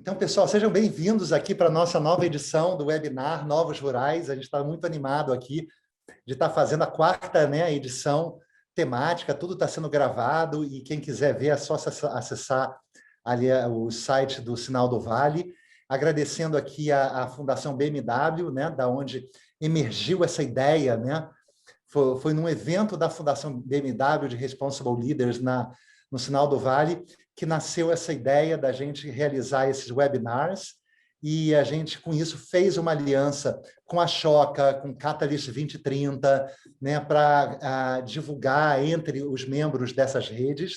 Então, pessoal, sejam bem-vindos aqui para a nossa nova edição do webinar Novos Rurais. A gente está muito animado aqui de estar fazendo a quarta, edição temática, tudo está sendo gravado e quem quiser ver é só acessar ali o site do Sinal do Vale. Agradecendo aqui a Fundação BMW, da onde emergiu essa ideia, Foi num evento da Fundação BMW de Responsible Leaders no Sinal do Vale que nasceu essa ideia da gente realizar esses webinars, e a gente, com isso, fez uma aliança com a Choca, com Catalyst 2030, para divulgar entre os membros dessas redes,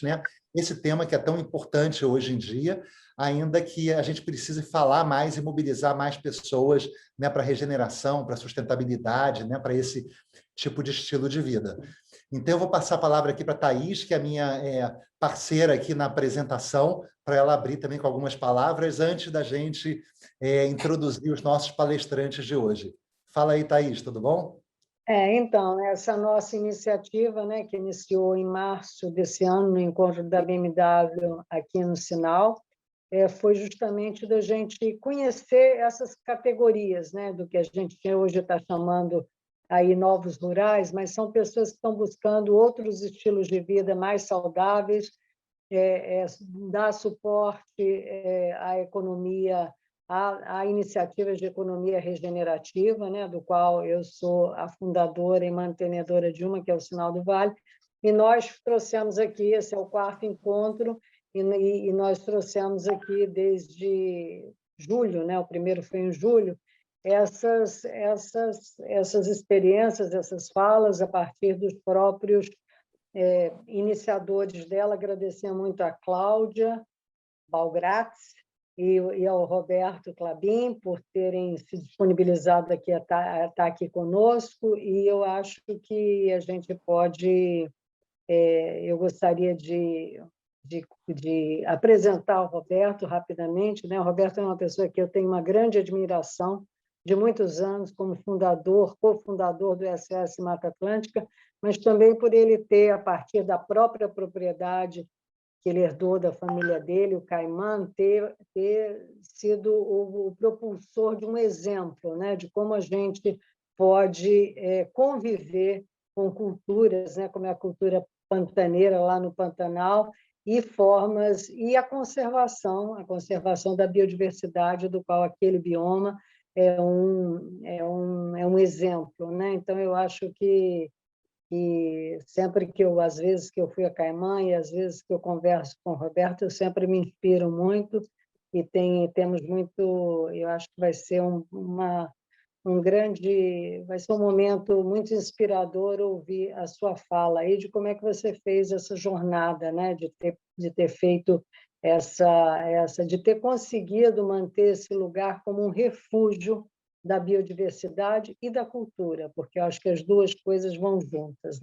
esse tema que é tão importante hoje em dia, ainda que a gente precise falar mais e mobilizar mais pessoas para a regeneração, para a sustentabilidade, para esse tipo de estilo de vida. Então, eu vou passar a palavra aqui para a Thaís, que é a minha parceira aqui na apresentação, para ela abrir também com algumas palavras antes da gente introduzir os nossos palestrantes de hoje. Fala aí, Thaís, tudo bom? Então, essa nossa iniciativa, que iniciou em março desse ano, no encontro da BMW aqui no Sinal, foi justamente da gente conhecer essas categorias, do que a gente hoje está chamando aí novos rurais, mas são pessoas que estão buscando outros estilos de vida mais saudáveis, dar suporte à economia, a iniciativas de economia regenerativa, do qual eu sou a fundadora e mantenedora de uma, que é o Sinal do Vale, e nós trouxemos aqui, esse é o quarto encontro, e nós trouxemos aqui desde julho, o primeiro foi em julho, essas experiências, essas falas a partir dos próprios iniciadores dela. Agradecer muito a Cláudia Balgratz e ao Roberto Clabin por terem se disponibilizado aqui a estar aqui conosco, e eu acho que a gente pode... eu gostaria de apresentar o Roberto rapidamente. O Roberto é uma pessoa que eu tenho uma grande admiração, de muitos anos como cofundador do SS Mata Atlântica, mas também por ele ter, a partir da própria propriedade que ele herdou da família dele, o Caimã, ter sido o propulsor de um exemplo, de como a gente pode conviver com culturas, como é a cultura pantaneira lá no Pantanal, e formas, e a conservação da biodiversidade, do qual aquele bioma é um exemplo. Então, eu acho que sempre que às vezes que eu fui a Caimã e às vezes que eu converso com o Roberto, eu sempre me inspiro muito, e temos muito... Eu acho que vai ser vai ser um momento muito inspirador ouvir a sua fala aí de como é que você fez essa jornada, de ter feito de ter conseguido manter esse lugar como um refúgio da biodiversidade e da cultura, porque eu acho que as duas coisas vão juntas,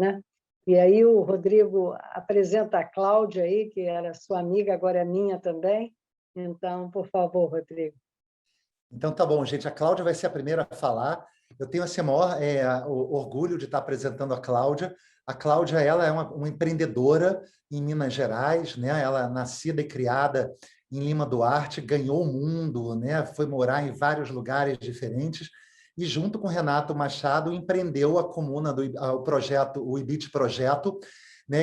E aí o Rodrigo apresenta a Cláudia aí, que era sua amiga, agora é minha também. Então, por favor, Rodrigo. Então, tá bom, gente. A Cláudia vai ser a primeira a falar. Eu tenho esse maior orgulho de estar apresentando a Cláudia. A Cláudia, ela é uma empreendedora em Minas Gerais, Ela é nascida e criada em Lima Duarte, ganhou o mundo, Foi morar em vários lugares diferentes e, junto com Renato Machado, empreendeu a comuna o IBIT Projeto,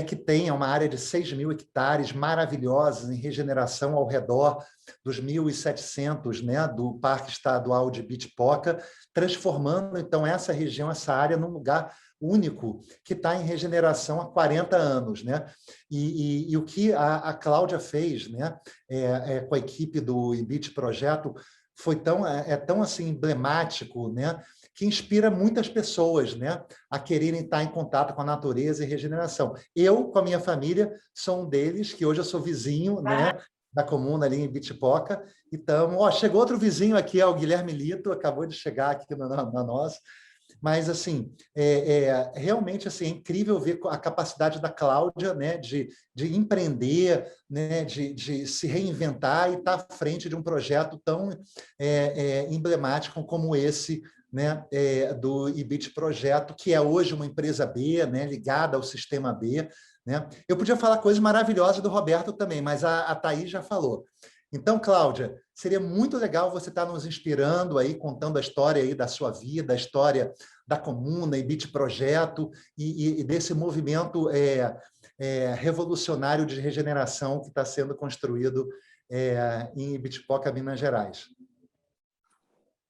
que tem uma área de 6.000 hectares maravilhosos em regeneração ao redor dos 1.700, do Parque Estadual de Ibitipoca, transformando, então, essa região, essa área, num lugar único que está em regeneração há 40 anos. E o que a Cláudia fez com a equipe do IBIT Projeto foi tão assim, emblemático, que inspira muitas pessoas a quererem estar em contato com a natureza e regeneração. Eu, com a minha família, sou um deles, que hoje eu sou vizinho da comuna ali em Ibitipoca. Então, chegou outro vizinho aqui, é o Guilherme Lito, acabou de chegar aqui na nossa. Mas, assim, realmente assim, é incrível ver a capacidade da Cláudia de empreender, de se reinventar e estar à frente de um projeto tão emblemático como esse, do IBIT Projeto, que é hoje uma empresa B, ligada ao Sistema B. Eu podia falar coisas maravilhosas do Roberto também, mas a Thaís já falou. Então, Cláudia, seria muito legal você estar nos inspirando aí, contando a história aí da sua vida, a história da Comuna e Bit Projeto e desse movimento revolucionário de regeneração que está sendo construído em Ibitipoca, Minas Gerais.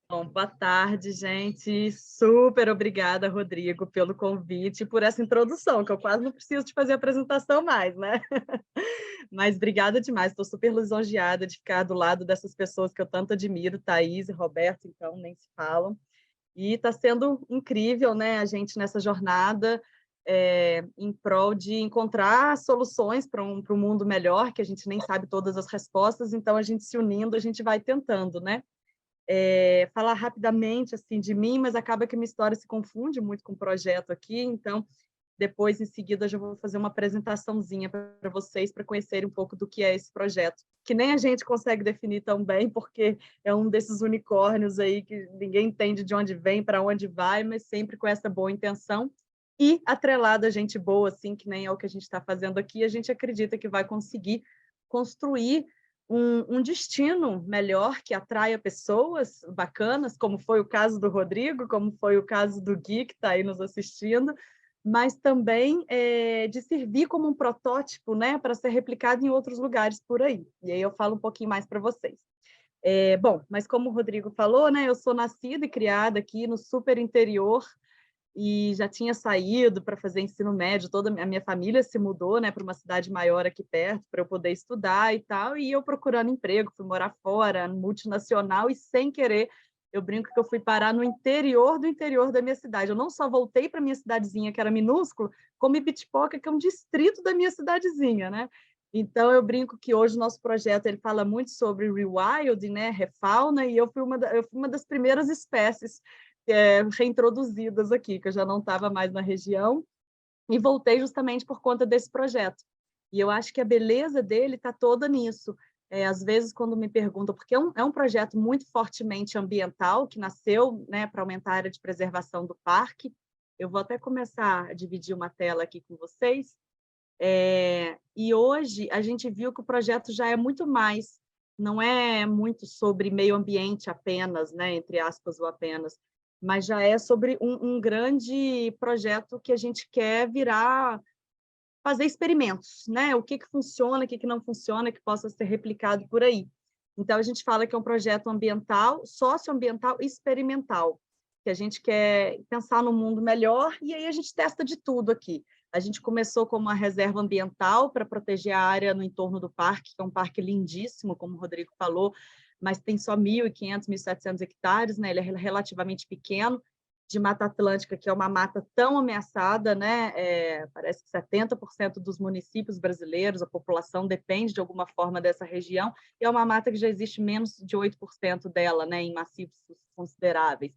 Bom, boa tarde, gente. Super obrigada, Rodrigo, pelo convite e por essa introdução, que eu quase não preciso de fazer apresentação mais, né? Mas obrigada demais, estou super lisonjeada de ficar do lado dessas pessoas que eu tanto admiro, Thaís e Roberto, então, nem se falam. E está sendo incrível, né, a gente nessa jornada em prol de encontrar soluções para um mundo melhor, que a gente nem sabe todas as respostas, então a gente se unindo, a gente vai tentando, né? Falar rapidamente assim de mim, mas acaba que a minha história se confunde muito com o projeto aqui, então depois, em seguida, eu já vou fazer uma apresentaçãozinha para vocês, para conhecerem um pouco do que é esse projeto, que nem a gente consegue definir tão bem, porque é um desses unicórnios aí que ninguém entende de onde vem, para onde vai, mas sempre com essa boa intenção. E atrelado a gente boa, assim, que nem é o que a gente está fazendo aqui, a gente acredita que vai conseguir construir um destino melhor que atraia pessoas bacanas, como foi o caso do Rodrigo, como foi o caso do Gui, que está aí nos assistindo, mas também de servir como um protótipo, né, para ser replicado em outros lugares por aí. E aí eu falo um pouquinho mais para vocês. Bom, mas como o Rodrigo falou, né, eu sou nascida e criada aqui no super interior e já tinha saído para fazer ensino médio, toda a minha família se mudou, né, para uma cidade maior aqui perto, para eu poder estudar e tal, e eu procurando emprego, fui morar fora, multinacional, e sem querer, eu brinco que eu fui parar no interior do interior da minha cidade. Eu não só voltei para minha cidadezinha, que era minúsculo, como Ibitipoca, que é um distrito da minha cidadezinha, né? Então, eu brinco que hoje o nosso projeto ele fala muito sobre rewild, né, refauna, e eu fui uma das primeiras espécies reintroduzidas aqui, que eu já não estava mais na região, e voltei justamente por conta desse projeto. E eu acho que a beleza dele está toda nisso. Às vezes, quando me perguntam, porque é um projeto muito fortemente ambiental, que nasceu, né, para aumentar a área de preservação do parque. Eu vou até começar a dividir uma tela aqui com vocês. E hoje a gente viu que o projeto já é muito mais, não é muito sobre meio ambiente apenas, né, entre aspas, ou apenas, mas já é sobre um grande projeto que a gente quer virar, fazer experimentos, né? O que funciona, o que não funciona, que possa ser replicado por aí. Então, a gente fala que é um projeto ambiental, socioambiental e experimental, que a gente quer pensar no mundo melhor, e aí a gente testa de tudo aqui. A gente começou com uma reserva ambiental para proteger a área no entorno do parque, que é um parque lindíssimo, como o Rodrigo falou, mas tem só 1.500, 1.700 hectares, né? Ele é relativamente pequeno, de Mata Atlântica, que é uma mata tão ameaçada, né? Parece que 70% dos municípios brasileiros, a população depende de alguma forma dessa região, e é uma mata que já existe menos de 8% dela, né? Em massivos consideráveis.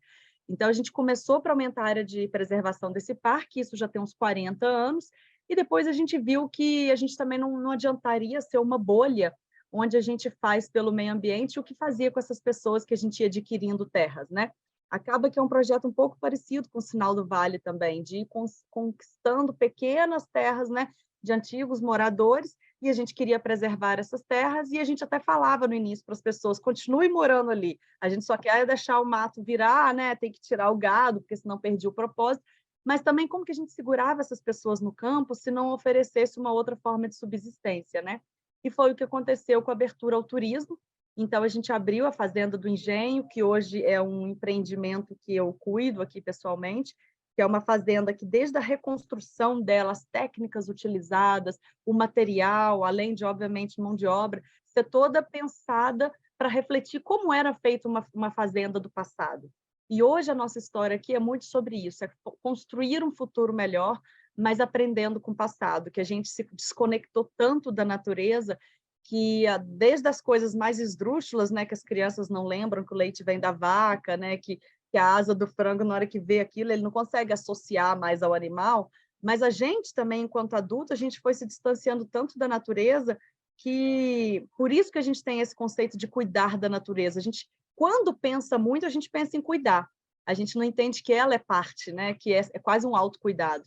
Então, a gente começou para aumentar a área de preservação desse parque, isso já tem uns 40 anos, e depois a gente viu que a gente também não adiantaria ser uma bolha onde a gente faz pelo meio ambiente o que fazia com essas pessoas que a gente ia adquirindo terras, né? Acaba que é um projeto um pouco parecido com o Sinal do Vale também, de ir conquistando pequenas terras, né, de antigos moradores, e a gente queria preservar essas terras, e a gente até falava no início para as pessoas, continue morando ali, a gente só quer deixar o mato virar, né, tem que tirar o gado, porque senão perdia o propósito, mas também como que a gente segurava essas pessoas no campo se não oferecesse uma outra forma de subsistência, né? E foi o que aconteceu com a abertura ao turismo. Então, a gente abriu a Fazenda do Engenho, que hoje é um empreendimento que eu cuido aqui pessoalmente, que é uma fazenda que, desde a reconstrução dela, as técnicas utilizadas, o material, além de, obviamente, mão de obra, ser toda pensada para refletir como era feita uma fazenda do passado. E hoje a nossa história aqui é muito sobre isso, é construir um futuro melhor, mas aprendendo com o passado, que a gente se desconectou tanto da natureza que desde as coisas mais esdrúxulas, né, que as crianças não lembram que o leite vem da vaca, né, que a asa do frango, na hora que vê aquilo, ele não consegue associar mais ao animal, mas a gente também, enquanto adulto, a gente foi se distanciando tanto da natureza que, por isso que a gente tem esse conceito de cuidar da natureza. A gente, quando pensa muito, a gente pensa em cuidar. A gente não entende que ela é parte, né, que é quase um autocuidado.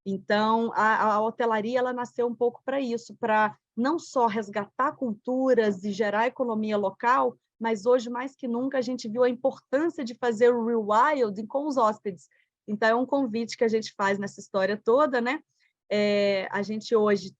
Então, a hotelaria ela nasceu um pouco para isso, para não só resgatar culturas e gerar economia local, mas hoje, mais que nunca, a gente viu a importância de fazer o rewilding com os hóspedes. Então, é um convite que a gente faz nessa história toda, né? A gente hoje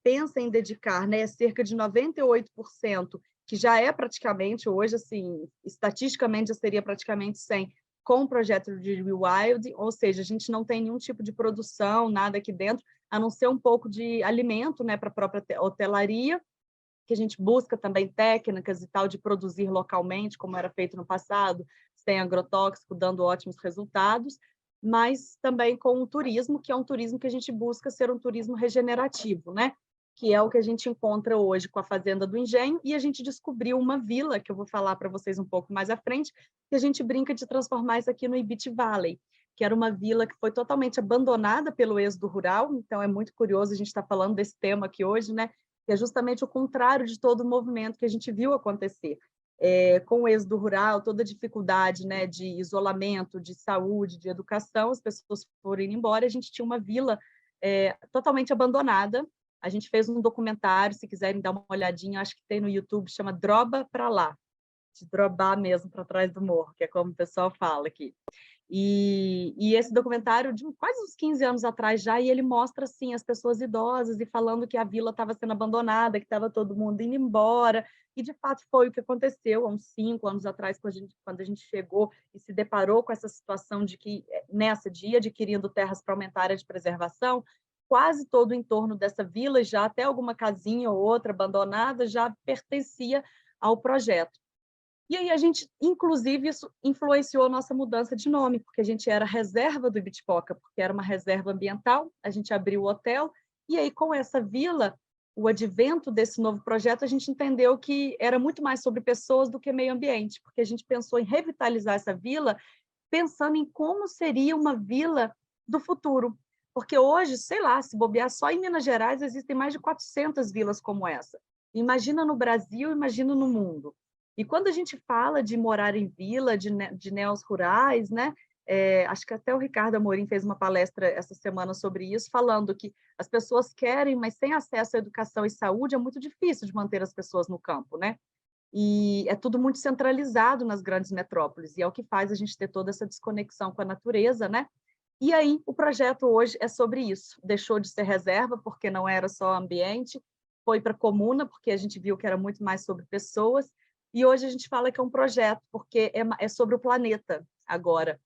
pensa em dedicar, né, cerca de 98%, que já é praticamente, hoje, assim, estatisticamente já seria praticamente 100%, com o projeto de rewilding, ou seja, a gente não tem nenhum tipo de produção, nada aqui dentro, a não ser um pouco de alimento, né, para a própria hotelaria, que a gente busca também técnicas e tal de produzir localmente, como era feito no passado, sem agrotóxico, dando ótimos resultados, mas também com o turismo, que é um turismo que a gente busca ser um turismo regenerativo, né? Que é o que a gente encontra hoje com a Fazenda do Engenho, e a gente descobriu uma vila, que eu vou falar para vocês um pouco mais à frente, que a gente brinca de transformar isso aqui no Ibit Valley, que era uma vila que foi totalmente abandonada pelo êxodo rural, então é muito curioso a gente estar falando desse tema aqui hoje, né? Que é justamente o contrário de todo o movimento que a gente viu acontecer. Com o êxodo rural, toda a dificuldade, né, de isolamento, de saúde, de educação, as pessoas foram indo embora, a gente tinha uma vila totalmente abandonada. A gente fez um documentário, se quiserem dar uma olhadinha, acho que tem no YouTube, chama Droba para lá, de drobar mesmo para trás do morro, que é como o pessoal fala aqui. E esse documentário, de quase uns 15 anos atrás já, e ele mostra, assim, as pessoas idosas e falando que a vila estava sendo abandonada, que estava todo mundo indo embora, e de fato foi o que aconteceu há uns 5 anos atrás, quando a gente chegou e se deparou com essa situação de que, nessa dia, adquirindo terras para aumentar a área de preservação, quase todo o entorno dessa vila, já até alguma casinha ou outra abandonada, já pertencia ao projeto. E aí a gente, inclusive, isso influenciou a nossa mudança de nome, porque a gente era reserva do Ibitipoca, porque era uma reserva ambiental, a gente abriu o hotel, e aí com essa vila, o advento desse novo projeto, a gente entendeu que era muito mais sobre pessoas do que meio ambiente, porque a gente pensou em revitalizar essa vila, pensando em como seria uma vila do futuro. Porque hoje, sei lá, se bobear, só em Minas Gerais existem mais de 400 vilas como essa. Imagina no Brasil, imagina no mundo. E quando a gente fala de morar em vila, de neos rurais, né? Acho que até o Ricardo Amorim fez uma palestra essa semana sobre isso, falando que as pessoas querem, mas sem acesso à educação e saúde é muito difícil de manter as pessoas no campo, né? E é tudo muito centralizado nas grandes metrópoles, e é o que faz a gente ter toda essa desconexão com a natureza, né? E aí o projeto hoje é sobre isso. Deixou de ser reserva, porque não era só ambiente, foi para comuna, porque a gente viu que era muito mais sobre pessoas, e hoje a gente fala que é um projeto, porque é sobre o planeta agora.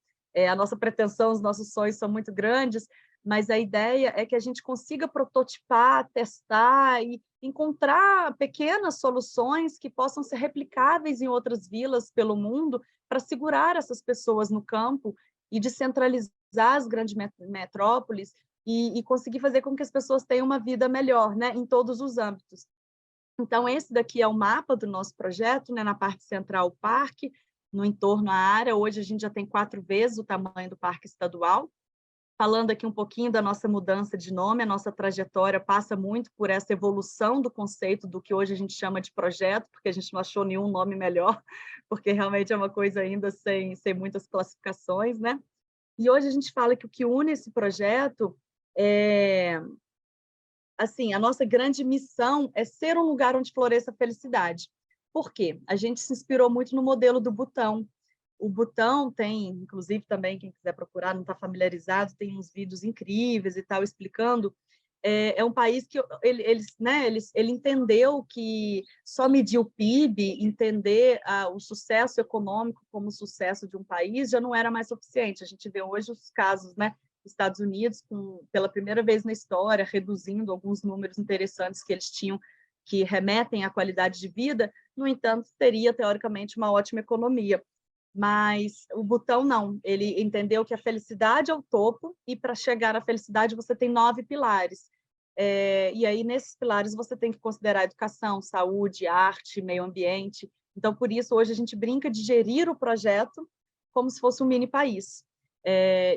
A nossa pretensão, os nossos sonhos são muito grandes, mas a ideia é que a gente consiga prototipar, testar e encontrar pequenas soluções que possam ser replicáveis em outras vilas pelo mundo para segurar essas pessoas no campo e descentralizar as grandes metrópoles e conseguir fazer com que as pessoas tenham uma vida melhor, né, em todos os âmbitos. Então, esse daqui é o mapa do nosso projeto, né, na parte central, o parque, no entorno à área. Hoje a gente já tem 4 vezes o tamanho do parque estadual. Falando aqui um pouquinho da nossa mudança de nome, a nossa trajetória passa muito por essa evolução do conceito do que hoje a gente chama de projeto, porque a gente não achou nenhum nome melhor, porque realmente é uma coisa ainda sem muitas classificações, né? E hoje a gente fala que o que une esse projeto é... Assim, a nossa grande missão é ser um lugar onde floresça a felicidade. Por quê? A gente se inspirou muito no modelo do Butão. O Butão tem, inclusive também, quem quiser procurar, não está familiarizado, tem uns vídeos incríveis e tal, explicando. É um país que ele entendeu que só medir o PIB, entender o sucesso econômico como sucesso de um país já não era mais suficiente. A gente vê hoje os casos, né? Estados Unidos, pela primeira vez na história, reduzindo alguns números interessantes que eles tinham, que remetem à qualidade de vida, no entanto, teria, teoricamente, uma ótima economia. Mas o Butão não, ele entendeu que a felicidade é o topo, e para chegar à felicidade você tem 9 pilares. E aí, nesses pilares, você tem que considerar educação, saúde, arte, meio ambiente. Então, por isso, hoje a gente brinca de gerir o projeto como se fosse um mini país.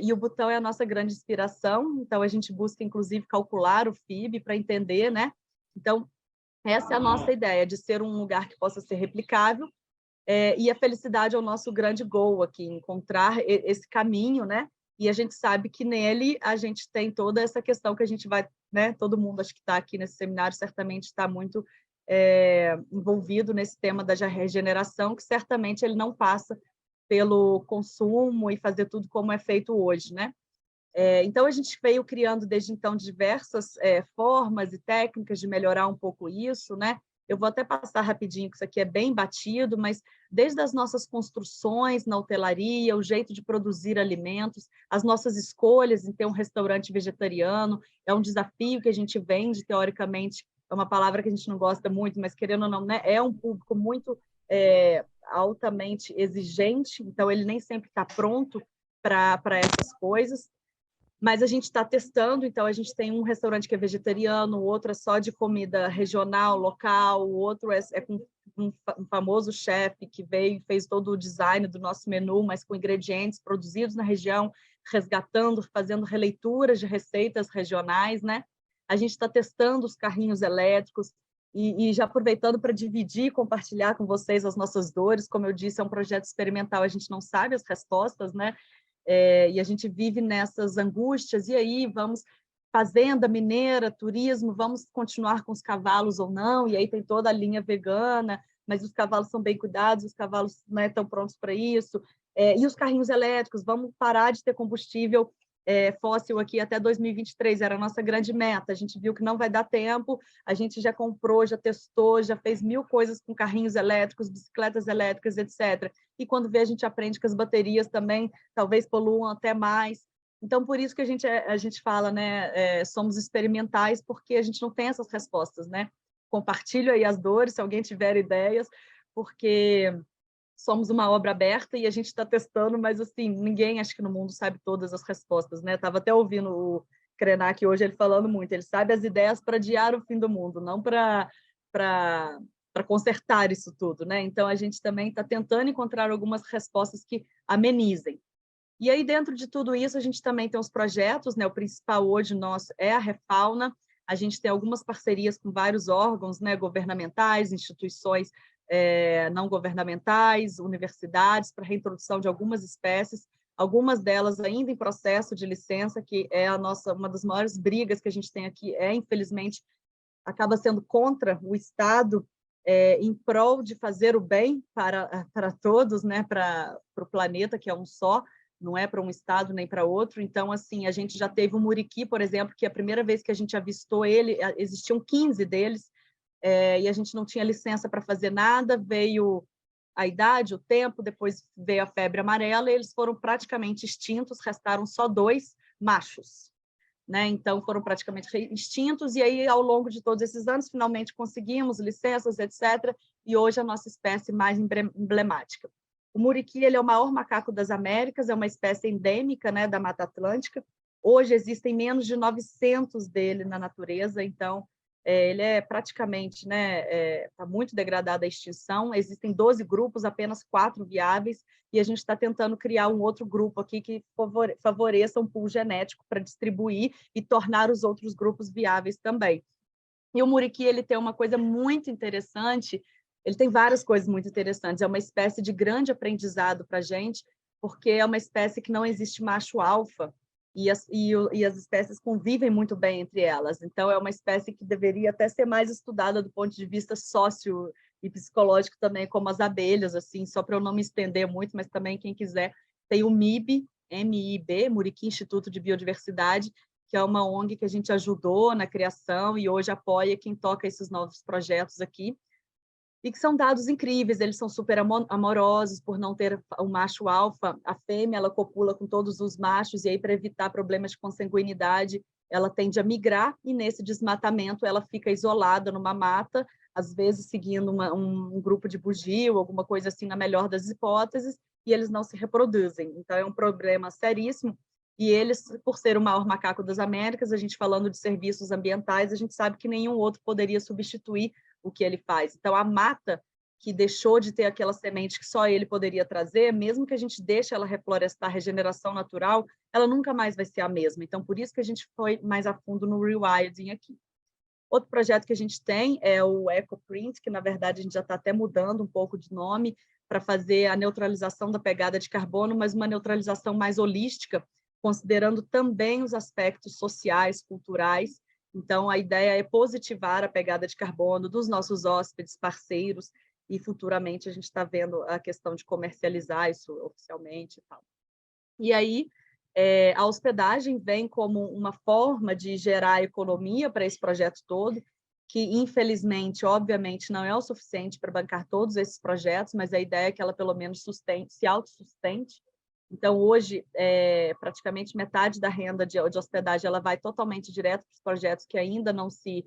E o Butão é a nossa grande inspiração, então a gente busca, inclusive, calcular o PIB para entender, né? Então, essa é a nossa ideia, de ser um lugar que possa ser replicável, e a felicidade é o nosso grande goal aqui, encontrar esse caminho, né? e a gente sabe que nele a gente tem toda essa questão que a gente vai, né, todo mundo acho que está aqui nesse seminário certamente está muito envolvido nesse tema da regeneração, que certamente ele não passa pelo consumo e fazer tudo como é feito hoje, né? Então, a gente veio criando desde então diversas formas e técnicas de melhorar um pouco isso, né? Eu vou até passar rapidinho, que isso aqui é bem batido, mas desde as nossas construções na hotelaria, o jeito de produzir alimentos, as nossas escolhas em ter um restaurante vegetariano, é um desafio que a gente vende, teoricamente, é uma palavra que a gente não gosta muito, mas querendo ou não, né, é um público muito altamente exigente, então ele nem sempre está pronto para essas coisas. Mas a gente está testando, então a gente tem um restaurante que é vegetariano, o outro é só de comida regional, local, o outro é com um famoso chefe que veio e fez todo o design do nosso menu, mas com ingredientes produzidos na região, resgatando, fazendo releituras de receitas regionais, né? A gente está testando os carrinhos elétricos e já aproveitando para dividir e compartilhar com vocês as nossas dores. Como eu disse, é um projeto experimental, a gente não sabe as respostas, né? E a gente vive nessas angústias, e aí vamos fazenda mineira, turismo, vamos continuar com os cavalos ou não, e aí tem toda a linha vegana, mas os cavalos são bem cuidados, os cavalos não estão prontos para isso, e os carrinhos elétricos, vamos parar de ter combustível fóssil aqui até 2023, era a nossa grande meta, a gente viu que não vai dar tempo, a gente já comprou, já testou, já fez 1000 coisas com carrinhos elétricos, bicicletas elétricas, etc. E quando vê, a gente aprende que as baterias também talvez poluam até mais. Então, por isso que a gente fala, né, somos experimentais, porque a gente não tem essas respostas, né? Compartilho aí as dores, se alguém tiver ideias, porque somos uma obra aberta e a gente está testando, mas assim, ninguém acho que no mundo sabe todas as respostas, né? Estava até ouvindo o Krenak hoje, ele falando muito, ele sabe as ideias para adiar o fim do mundo, não para consertar isso tudo, né? Então, a gente também está tentando encontrar algumas respostas que amenizem. E aí, dentro de tudo isso, a gente também tem os projetos, né? O principal hoje nosso é a Refauna, a gente tem algumas parcerias com vários órgãos, né, governamentais, instituições não governamentais, universidades, para reintrodução de algumas espécies, algumas delas ainda em processo de licença, que é uma das maiores brigas que a gente tem aqui, infelizmente, acaba sendo contra o Estado, em prol de fazer o bem para todos, né, para o planeta, que é um só, não é para um estado nem para outro. Então, assim, a gente já teve o muriqui, por exemplo, que a primeira vez que a gente avistou ele, existiam 15 deles, e a gente não tinha licença para fazer nada, veio a idade, o tempo, depois veio a febre amarela, e eles foram praticamente extintos, restaram só 2 machos, né? Então, foram praticamente extintos, e aí, ao longo de todos esses anos, finalmente conseguimos licenças, etc., e hoje a nossa espécie mais emblemática. O muriqui, ele é o maior macaco das Américas, é uma espécie endêmica, né, da Mata Atlântica. Hoje existem menos de 900 dele na natureza, então ele é praticamente, né, está muito degradado à extinção. Existem 12 grupos, apenas 4 viáveis, e a gente está tentando criar um outro grupo aqui que favoreça um pool genético para distribuir e tornar os outros grupos viáveis também. E o muriqui, ele tem uma coisa muito interessante, ele tem várias coisas muito interessantes, é uma espécie de grande aprendizado para a gente, porque é uma espécie que não existe macho alfa, e as espécies convivem muito bem entre elas. Então, é uma espécie que deveria até ser mais estudada do ponto de vista sócio e psicológico também, como as abelhas, assim, só para eu não me estender muito, mas também quem quiser, tem o MIB, MIB, Muriqui Instituto de Biodiversidade, que é uma ONG que a gente ajudou na criação e hoje apoia quem toca esses novos projetos aqui, e que são dados incríveis, eles são super amorosos por não ter o macho alfa, a fêmea ela copula com todos os machos, e aí para evitar problemas de consanguinidade, ela tende a migrar, e nesse desmatamento ela fica isolada numa mata, às vezes seguindo um grupo de bugio, alguma coisa assim, na melhor das hipóteses, e eles não se reproduzem. Então é um problema seríssimo, e eles, por ser o maior macaco das Américas, a gente falando de serviços ambientais, a gente sabe que nenhum outro poderia substituir o que ele faz. Então, a mata que deixou de ter aquela semente que só ele poderia trazer, mesmo que a gente deixe ela reflorestar, regeneração natural, ela nunca mais vai ser a mesma. Então, por isso que a gente foi mais a fundo no rewilding aqui. Outro projeto que a gente tem é o EcoPrint, que, na verdade, a gente já está até mudando um pouco de nome para fazer a neutralização da pegada de carbono, mas uma neutralização mais holística, considerando também os aspectos sociais, culturais. Então, a ideia é positivar a pegada de carbono dos nossos hóspedes, parceiros, e futuramente a gente está vendo a questão de comercializar isso oficialmente e tal. E aí, a hospedagem vem como uma forma de gerar economia para esse projeto todo, que, infelizmente, obviamente, não é o suficiente para bancar todos esses projetos, mas a ideia é que ela, pelo menos, se autossustente. Então, hoje, praticamente metade da renda de hospedagem ela vai totalmente direto para os projetos que ainda não se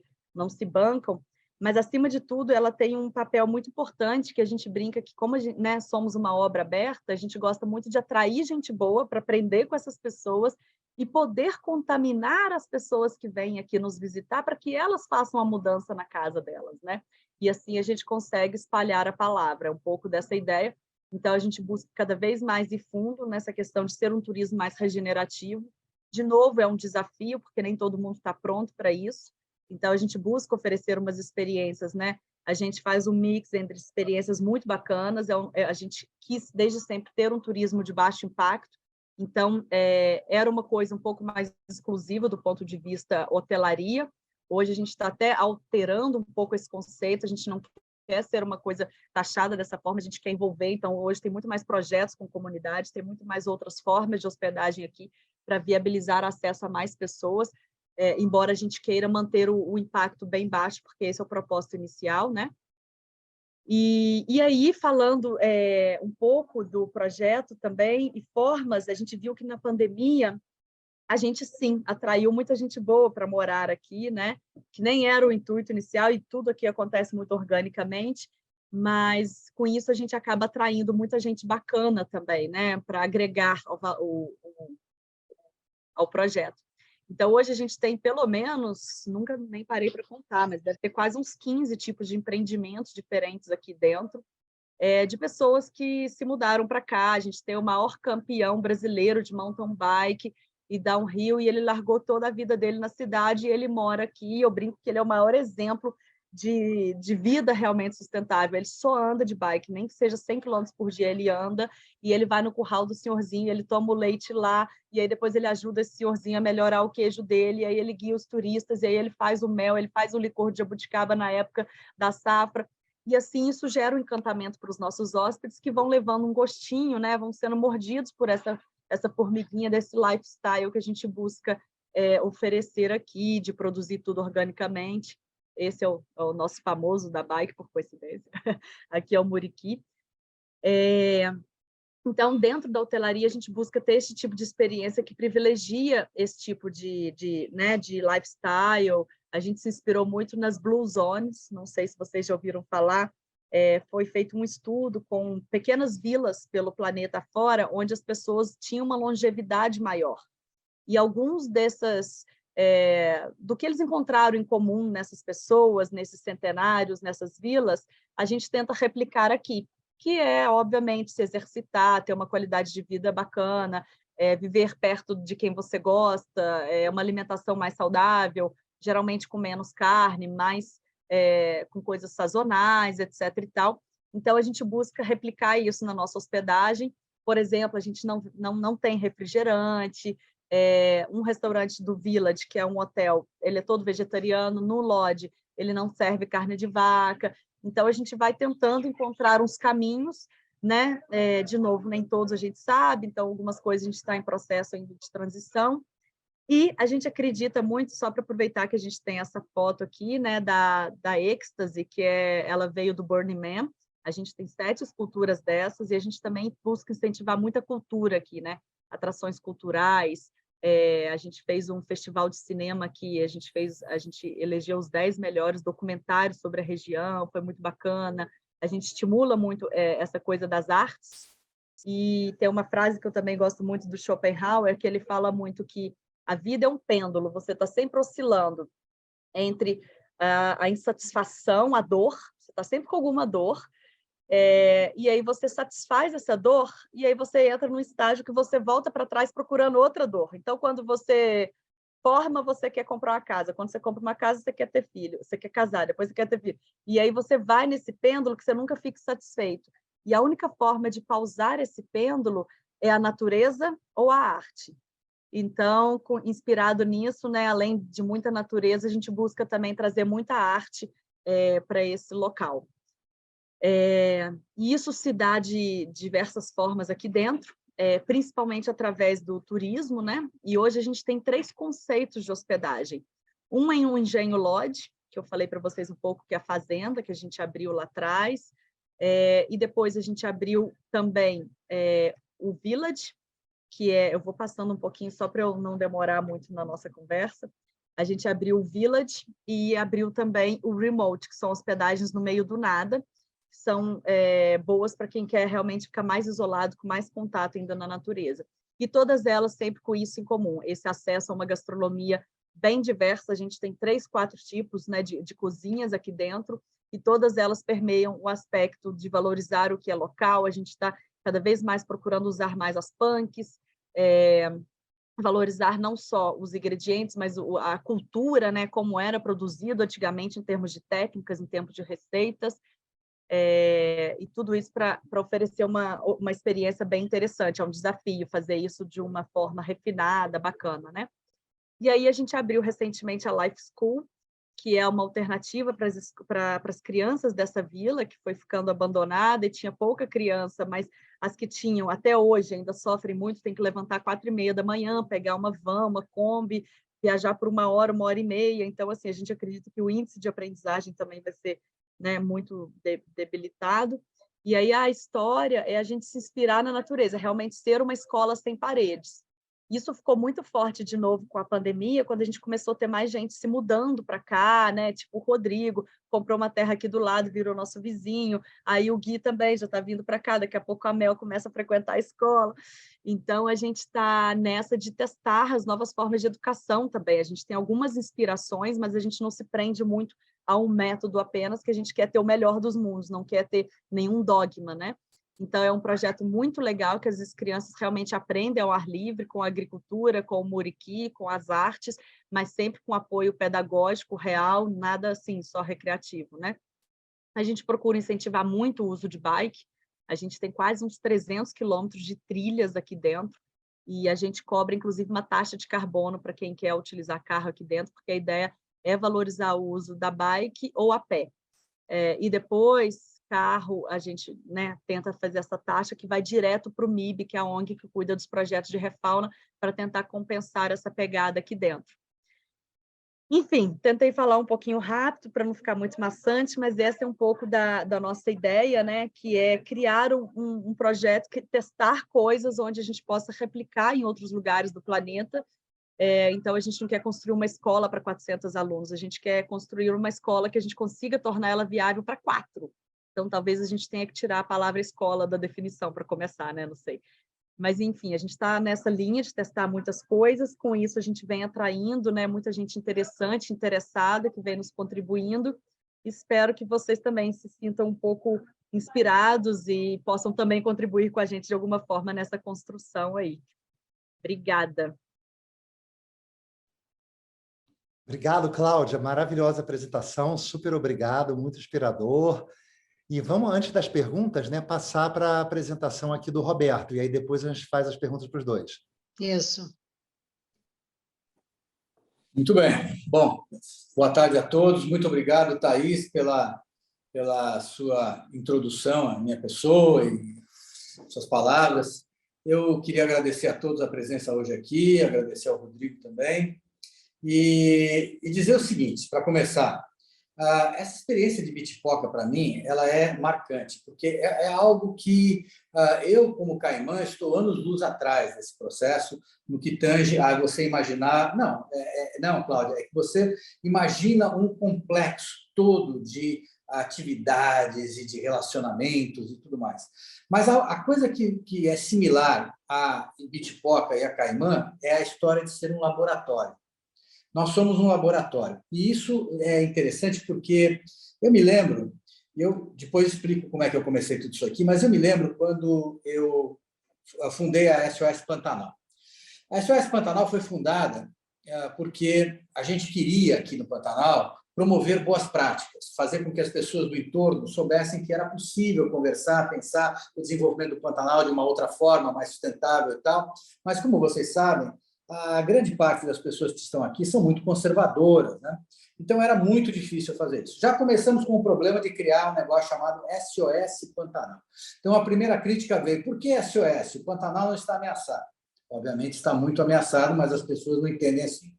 bancam, mas, acima de tudo, ela tem um papel muito importante, que a gente brinca que, como né, somos uma obra aberta, a gente gosta muito de atrair gente boa para aprender com essas pessoas e poder contaminar as pessoas que vêm aqui nos visitar para que elas façam a mudança na casa delas, né? E assim a gente consegue espalhar a palavra, é um pouco dessa ideia. Então, a gente busca cada vez mais ir fundo nessa questão de ser um turismo mais regenerativo. De novo, é um desafio, porque nem todo mundo está pronto para isso. Então, a gente busca oferecer umas experiências, né? A gente faz um mix entre experiências muito bacanas. A gente quis, desde sempre, ter um turismo de baixo impacto. Então, era uma coisa um pouco mais exclusiva do ponto de vista hotelaria. Hoje, a gente está até alterando um pouco esse conceito. A gente não quer ser uma coisa taxada dessa forma, a gente quer envolver. Então, hoje tem muito mais projetos com comunidades, tem muito mais outras formas de hospedagem aqui para viabilizar acesso a mais pessoas, embora a gente queira manter o impacto bem baixo, porque esse é o propósito inicial, né? E aí, falando um pouco do projeto também, e formas, a gente viu que na pandemia a gente, sim, atraiu muita gente boa para morar aqui, né? Que nem era o intuito inicial, e tudo aqui acontece muito organicamente, mas com isso a gente acaba atraindo muita gente bacana também, né? Para agregar ao projeto. Então, hoje a gente tem pelo menos, nunca nem parei para contar, mas deve ter quase uns 15 tipos de empreendimentos diferentes aqui dentro, de pessoas que se mudaram para cá. A gente tem o maior campeão brasileiro de mountain bike e downhill, e ele largou toda a vida dele na cidade e ele mora aqui. Eu brinco que ele é o maior exemplo de vida realmente sustentável. Ele só anda de bike, nem que seja 100 km por dia, ele anda, e ele vai no curral do senhorzinho, ele toma o leite lá, e aí depois ele ajuda esse senhorzinho a melhorar o queijo dele, e aí ele guia os turistas, e aí ele faz o mel, ele faz o licor de jabuticaba na época da safra. E assim isso gera um encantamento para os nossos hóspedes, que vão levando um gostinho, né? Vão sendo mordidos por essa formiguinha desse lifestyle que a gente busca oferecer aqui, de produzir tudo organicamente. Esse é o nosso famoso da bike, por coincidência. Aqui é o Muriqui. Então, dentro da hotelaria, a gente busca ter esse tipo de experiência que privilegia esse tipo de lifestyle. A gente se inspirou muito nas Blue Zones, não sei se vocês já ouviram falar. Foi feito um estudo com pequenas vilas pelo planeta fora, onde as pessoas tinham uma longevidade maior. E alguns do que eles encontraram em comum nessas pessoas, nesses centenários, nessas vilas, a gente tenta replicar aqui, que é, obviamente, se exercitar, ter uma qualidade de vida bacana, viver perto de quem você gosta, uma alimentação mais saudável, geralmente com menos carne, mais com coisas sazonais, etc. e tal. Então, a gente busca replicar isso na nossa hospedagem. Por exemplo, a gente não tem refrigerante. Um restaurante do Village, que é um hotel, ele é todo vegetariano. No Lodge, ele não serve carne de vaca. Então, a gente vai tentando encontrar uns caminhos, né? De novo, nem todos a gente sabe, então algumas coisas a gente está em processo ainda de transição. E a gente acredita muito, só para aproveitar que a gente tem essa foto aqui, né, da Ecstasy, que ela veio do Burning Man. A gente tem 7 esculturas dessas, e a gente também busca incentivar muita cultura aqui, né? Atrações culturais. A gente fez um festival de cinema aqui, a gente elegeu os 10 melhores documentários sobre a região, foi muito bacana. A gente estimula muito essa coisa das artes. E tem uma frase que eu também gosto muito do Schopenhauer, que ele fala muito que a vida é um pêndulo, você está sempre oscilando entre a insatisfação, a dor, você está sempre com alguma dor, e aí você satisfaz essa dor, e aí você entra num estágio que você volta para trás procurando outra dor. Então, quando você forma, você quer comprar uma casa. Quando você compra uma casa, você quer ter filho. Você quer casar, depois você quer ter filho. E aí você vai nesse pêndulo que você nunca fica satisfeito. E a única forma de pausar esse pêndulo é a natureza ou a arte. Então, inspirado nisso, né, além de muita natureza, a gente busca também trazer muita arte para esse local. E isso se dá de diversas formas aqui dentro, principalmente através do turismo, né? E hoje a gente tem 3 conceitos de hospedagem. Um em um engenho lodge, que eu falei para vocês um pouco, que é a fazenda, que a gente abriu lá atrás, e depois a gente abriu também o village, que eu vou passando um pouquinho só para eu não demorar muito na nossa conversa. A gente abriu o village e abriu também o remote, que são hospedagens no meio do nada, que são boas para quem quer realmente ficar mais isolado, com mais contato ainda na natureza. E todas elas sempre com isso em comum, esse acesso a uma gastronomia bem diversa. A gente tem 3, 4 tipos, né, de cozinhas aqui dentro, e todas elas permeiam o aspecto de valorizar o que é local. A gente está cada vez mais procurando usar mais as punks, valorizar não só os ingredientes, mas a cultura, né, como era produzido antigamente em termos de técnicas, em termos de receitas, e tudo isso para oferecer uma experiência bem interessante. É um desafio fazer isso de uma forma refinada, bacana, né? E aí a gente abriu recentemente a Life School, que é uma alternativa para as crianças dessa vila, que foi ficando abandonada e tinha pouca criança, mas as que tinham até hoje ainda sofrem muito, tem que levantar 4h30 da manhã, pegar uma van, uma Kombi, viajar por 1 hora e meia. Então, assim, a gente acredita que o índice de aprendizagem também vai ser, né, muito debilitado. E aí a história é a gente se inspirar na natureza, realmente ser uma escola sem paredes. Isso ficou muito forte de novo com a pandemia, quando a gente começou a ter mais gente se mudando para cá, né? Tipo, o Rodrigo comprou uma terra aqui do lado, virou nosso vizinho. Aí o Gui também já está vindo para cá, daqui a pouco a Mel começa a frequentar a escola. Então, a gente está nessa de testar as novas formas de educação também. A gente tem algumas inspirações, mas a gente não se prende muito a um método apenas, que a gente quer ter o melhor dos mundos, não quer ter nenhum dogma, né? Então, é um projeto muito legal, que as crianças realmente aprendem ao ar livre, com a agricultura, com o muriqui, com as artes, mas sempre com apoio pedagógico real, nada assim, só recreativo, né? A gente procura incentivar muito o uso de bike. A gente tem quase uns 300 quilômetros de trilhas aqui dentro, e a gente cobra, inclusive, uma taxa de carbono para quem quer utilizar carro aqui dentro, porque a ideia é valorizar o uso da bike ou a pé. E depois, carro, a gente, né, tenta fazer essa taxa que vai direto para o MIB, que é a ONG que cuida dos projetos de refauna, para tentar compensar essa pegada aqui dentro. Enfim, tentei falar um pouquinho rápido para não ficar muito maçante, mas essa é um pouco da nossa ideia, né, que é criar um projeto, testar coisas onde a gente possa replicar em outros lugares do planeta. Então, a gente não quer construir uma escola para 400 alunos, a gente quer construir uma escola que a gente consiga tornar ela viável para 4. Então, talvez a gente tenha que tirar a palavra escola da definição para começar, né? Não sei. Mas, enfim, a gente está nessa linha de testar muitas coisas. Com isso, a gente vem atraindo, né, muita gente interessante, interessada, que vem nos contribuindo. Espero que vocês também se sintam um pouco inspirados e possam também contribuir com a gente de alguma forma nessa construção aí. Obrigada. Obrigado, Cláudia. Maravilhosa apresentação, super obrigado, muito inspirador. E vamos, antes das perguntas, né, passar para a apresentação aqui do Roberto, e aí depois a gente faz as perguntas para os dois. Isso. Muito bem. Bom, boa tarde a todos. Muito obrigado, Thaís, pela sua introdução à minha pessoa e suas palavras. Eu queria agradecer a todos a presença hoje aqui, agradecer ao Rodrigo também, e dizer o seguinte, para começar, essa experiência de Bitipoca, para mim, ela é marcante, porque é algo que eu, como Caimã, estou anos-luz atrás desse processo, no que tange a você imaginar... Não, Cláudia, é que você imagina um complexo todo de atividades e de relacionamentos e tudo mais. Mas a coisa que é similar a Bitipoca e a Caimã é a história de ser um laboratório. Nós somos um laboratório. E isso é interessante porque eu me lembro, eu depois explico como é que eu comecei tudo isso aqui, mas eu me lembro quando eu fundei a SOS Pantanal. A SOS Pantanal foi fundada porque a gente queria, aqui no Pantanal, promover boas práticas, fazer com que as pessoas do entorno soubessem que era possível conversar, pensar o desenvolvimento do Pantanal de uma outra forma, mais sustentável e tal. Mas, como vocês sabem, a grande parte das pessoas que estão aqui são muito conservadoras, né? Então, era muito difícil fazer isso. Já começamos com o problema de criar um negócio chamado SOS Pantanal. Então, a primeira crítica veio, por que SOS? O Pantanal não está ameaçado. Obviamente, está muito ameaçado, mas as pessoas não entendem assim.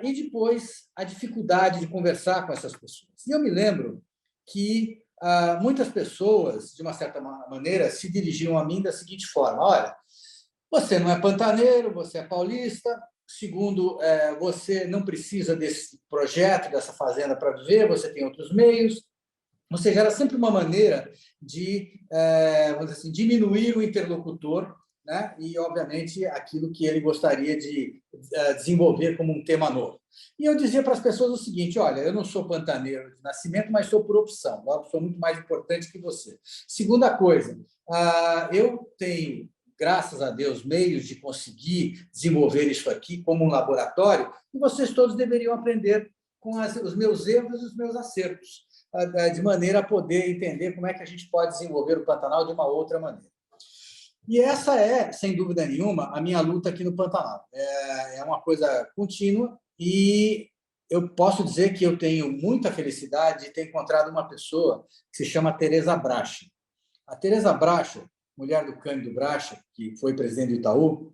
E depois, a dificuldade de conversar com essas pessoas. E eu me lembro que muitas pessoas, de uma certa maneira, se dirigiam a mim da seguinte forma, olha, você não é pantaneiro, você é paulista, segundo, você não precisa desse projeto, dessa fazenda para viver, você tem outros meios. Ou seja, era sempre uma maneira de, vamos dizer assim, diminuir o interlocutor, né? E, obviamente, aquilo que ele gostaria de desenvolver como um tema novo. E eu dizia para as pessoas o seguinte, olha, eu não sou pantaneiro de nascimento, mas sou por opção, logo sou muito mais importante que você. Segunda coisa, eu tenho, graças a Deus, meios de conseguir desenvolver isso aqui como um laboratório, e vocês todos deveriam aprender com os meus erros e os meus acertos, de maneira a poder entender como é que a gente pode desenvolver o Pantanal de uma outra maneira. E essa é, sem dúvida nenhuma, a minha luta aqui no Pantanal. É uma coisa contínua e eu posso dizer que eu tenho muita felicidade de ter encontrado uma pessoa que se chama Tereza Bracha. A Tereza Bracha, mulher do Cândido Bracha, que foi presidente do Itaú,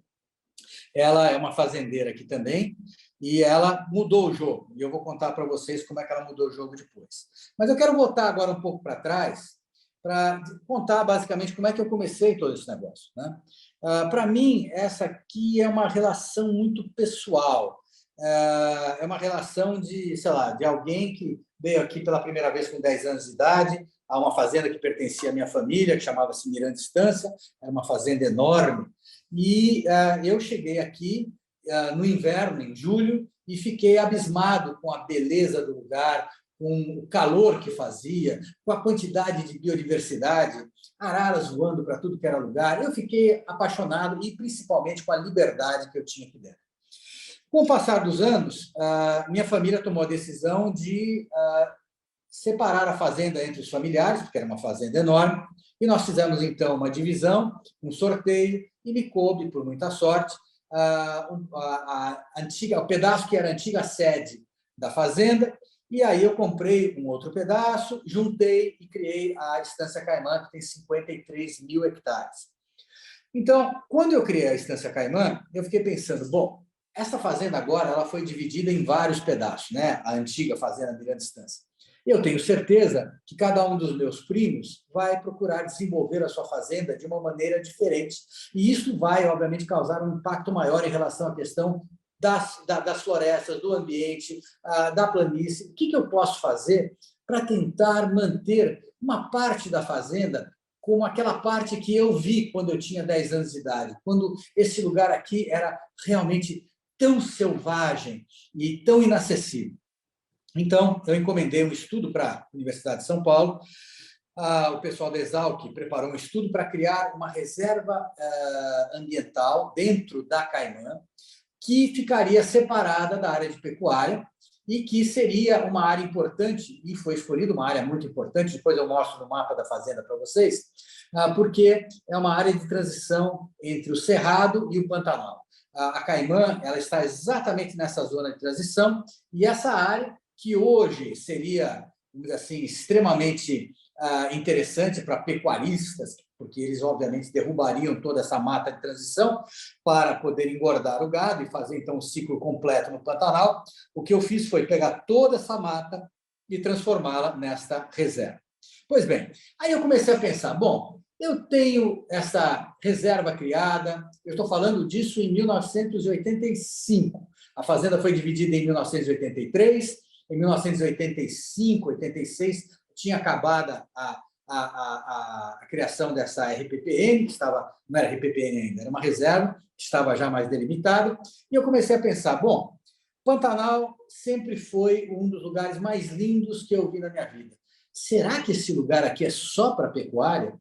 ela é uma fazendeira aqui também e ela mudou o jogo. E eu vou contar para vocês como é que ela mudou o jogo depois. Mas eu quero voltar agora um pouco para trás para contar, basicamente, como é que eu comecei todo esse negócio, né? Para mim, essa aqui é uma relação muito pessoal. É uma relação de, sei lá, de alguém que veio aqui pela primeira vez com 10 anos de idade, a uma fazenda que pertencia à minha família, que chamava-se Miranda Estância, era uma fazenda enorme. E eu cheguei aqui no inverno, em julho, e fiquei abismado com a beleza do lugar, com o calor que fazia, com a quantidade de biodiversidade, araras voando para tudo que era lugar. Eu fiquei apaixonado e, principalmente, com a liberdade que eu tinha aqui dentro. Com o passar dos anos, minha família tomou a decisão de separar a fazenda entre os familiares, porque era uma fazenda enorme, e nós fizemos, então, uma divisão, um sorteio, e me coube, por muita sorte, o pedaço que era a antiga sede da fazenda. E aí eu comprei um outro pedaço, juntei e criei a Estância Caimã, que tem 53 mil hectares. Então, quando eu criei a Estância Caimã, eu fiquei pensando, bom, essa fazenda agora ela foi dividida em vários pedaços, né? A antiga fazenda Miranda Estância. Eu tenho certeza que cada um dos meus primos vai procurar desenvolver a sua fazenda de uma maneira diferente. E isso vai, obviamente, causar um impacto maior em relação à questão das florestas, do ambiente, da planície. O que eu posso fazer para tentar manter uma parte da fazenda como aquela parte que eu vi quando eu tinha 10 anos de idade, quando esse lugar aqui era realmente tão selvagem e tão inacessível. Então, eu encomendei um estudo para a Universidade de São Paulo. O pessoal da Exalc preparou um estudo para criar uma reserva ambiental dentro da Caimã, que ficaria separada da área de pecuária e que seria uma área importante, e foi escolhida uma área muito importante, depois eu mostro no mapa da fazenda para vocês, porque é uma área de transição entre o Cerrado e o Pantanal. A Caimã ela está exatamente nessa zona de transição, e essa área, que hoje seria, vamos dizer assim, extremamente interessante para pecuaristas, porque eles, obviamente, derrubariam toda essa mata de transição para poder engordar o gado e fazer, então, um ciclo completo no Pantanal. O que eu fiz foi pegar toda essa mata e transformá-la nesta reserva. Pois bem, aí eu comecei a pensar, bom, eu tenho essa reserva criada, eu estou falando disso em 1985. A fazenda foi dividida em 1983, em 1985, 86, tinha acabado a criação dessa RPPN, que não era RPPN ainda, era uma reserva, que estava já mais delimitada, e eu comecei a pensar, bom, Pantanal sempre foi um dos lugares mais lindos que eu vi na minha vida. Será que esse lugar aqui é só para pecuária?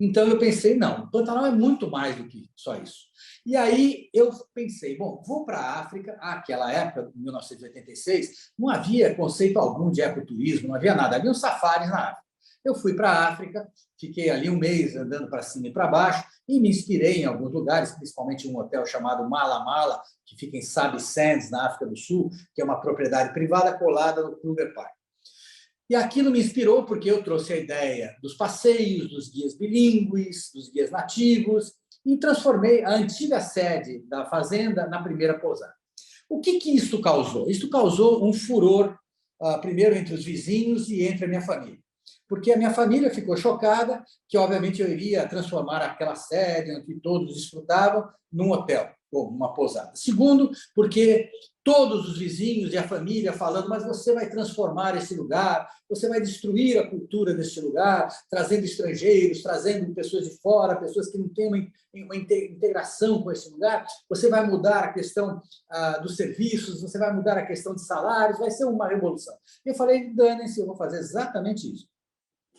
Então, eu pensei, não, Pantanal é muito mais do que só isso. E aí eu pensei, bom, vou para a África. Naquela época, em 1986, não havia conceito algum de ecoturismo, não havia nada, havia safaris na África. Eu fui para a África, fiquei ali um mês andando para cima e para baixo e me inspirei em alguns lugares, principalmente um hotel chamado Mala Mala, que fica em Sabi Sands, na África do Sul, que é uma propriedade privada colada no Kruger Park. E aquilo me inspirou porque eu trouxe a ideia dos passeios, dos guias bilíngues, dos guias nativos, e transformei a antiga sede da fazenda na primeira pousada. O que isso causou? Isso causou um furor, primeiro entre os vizinhos e entre a minha família. Porque a minha família ficou chocada que, obviamente, eu iria transformar aquela sede onde todos desfrutavam num hotel, ou uma pousada. Segundo, porque todos os vizinhos e a família falando, mas você vai transformar esse lugar, você vai destruir a cultura deste lugar, trazendo estrangeiros, trazendo pessoas de fora, pessoas que não têm uma integração com esse lugar, você vai mudar a questão dos serviços, você vai mudar a questão de salários, vai ser uma revolução. Eu falei, danem-se, eu vou fazer exatamente isso.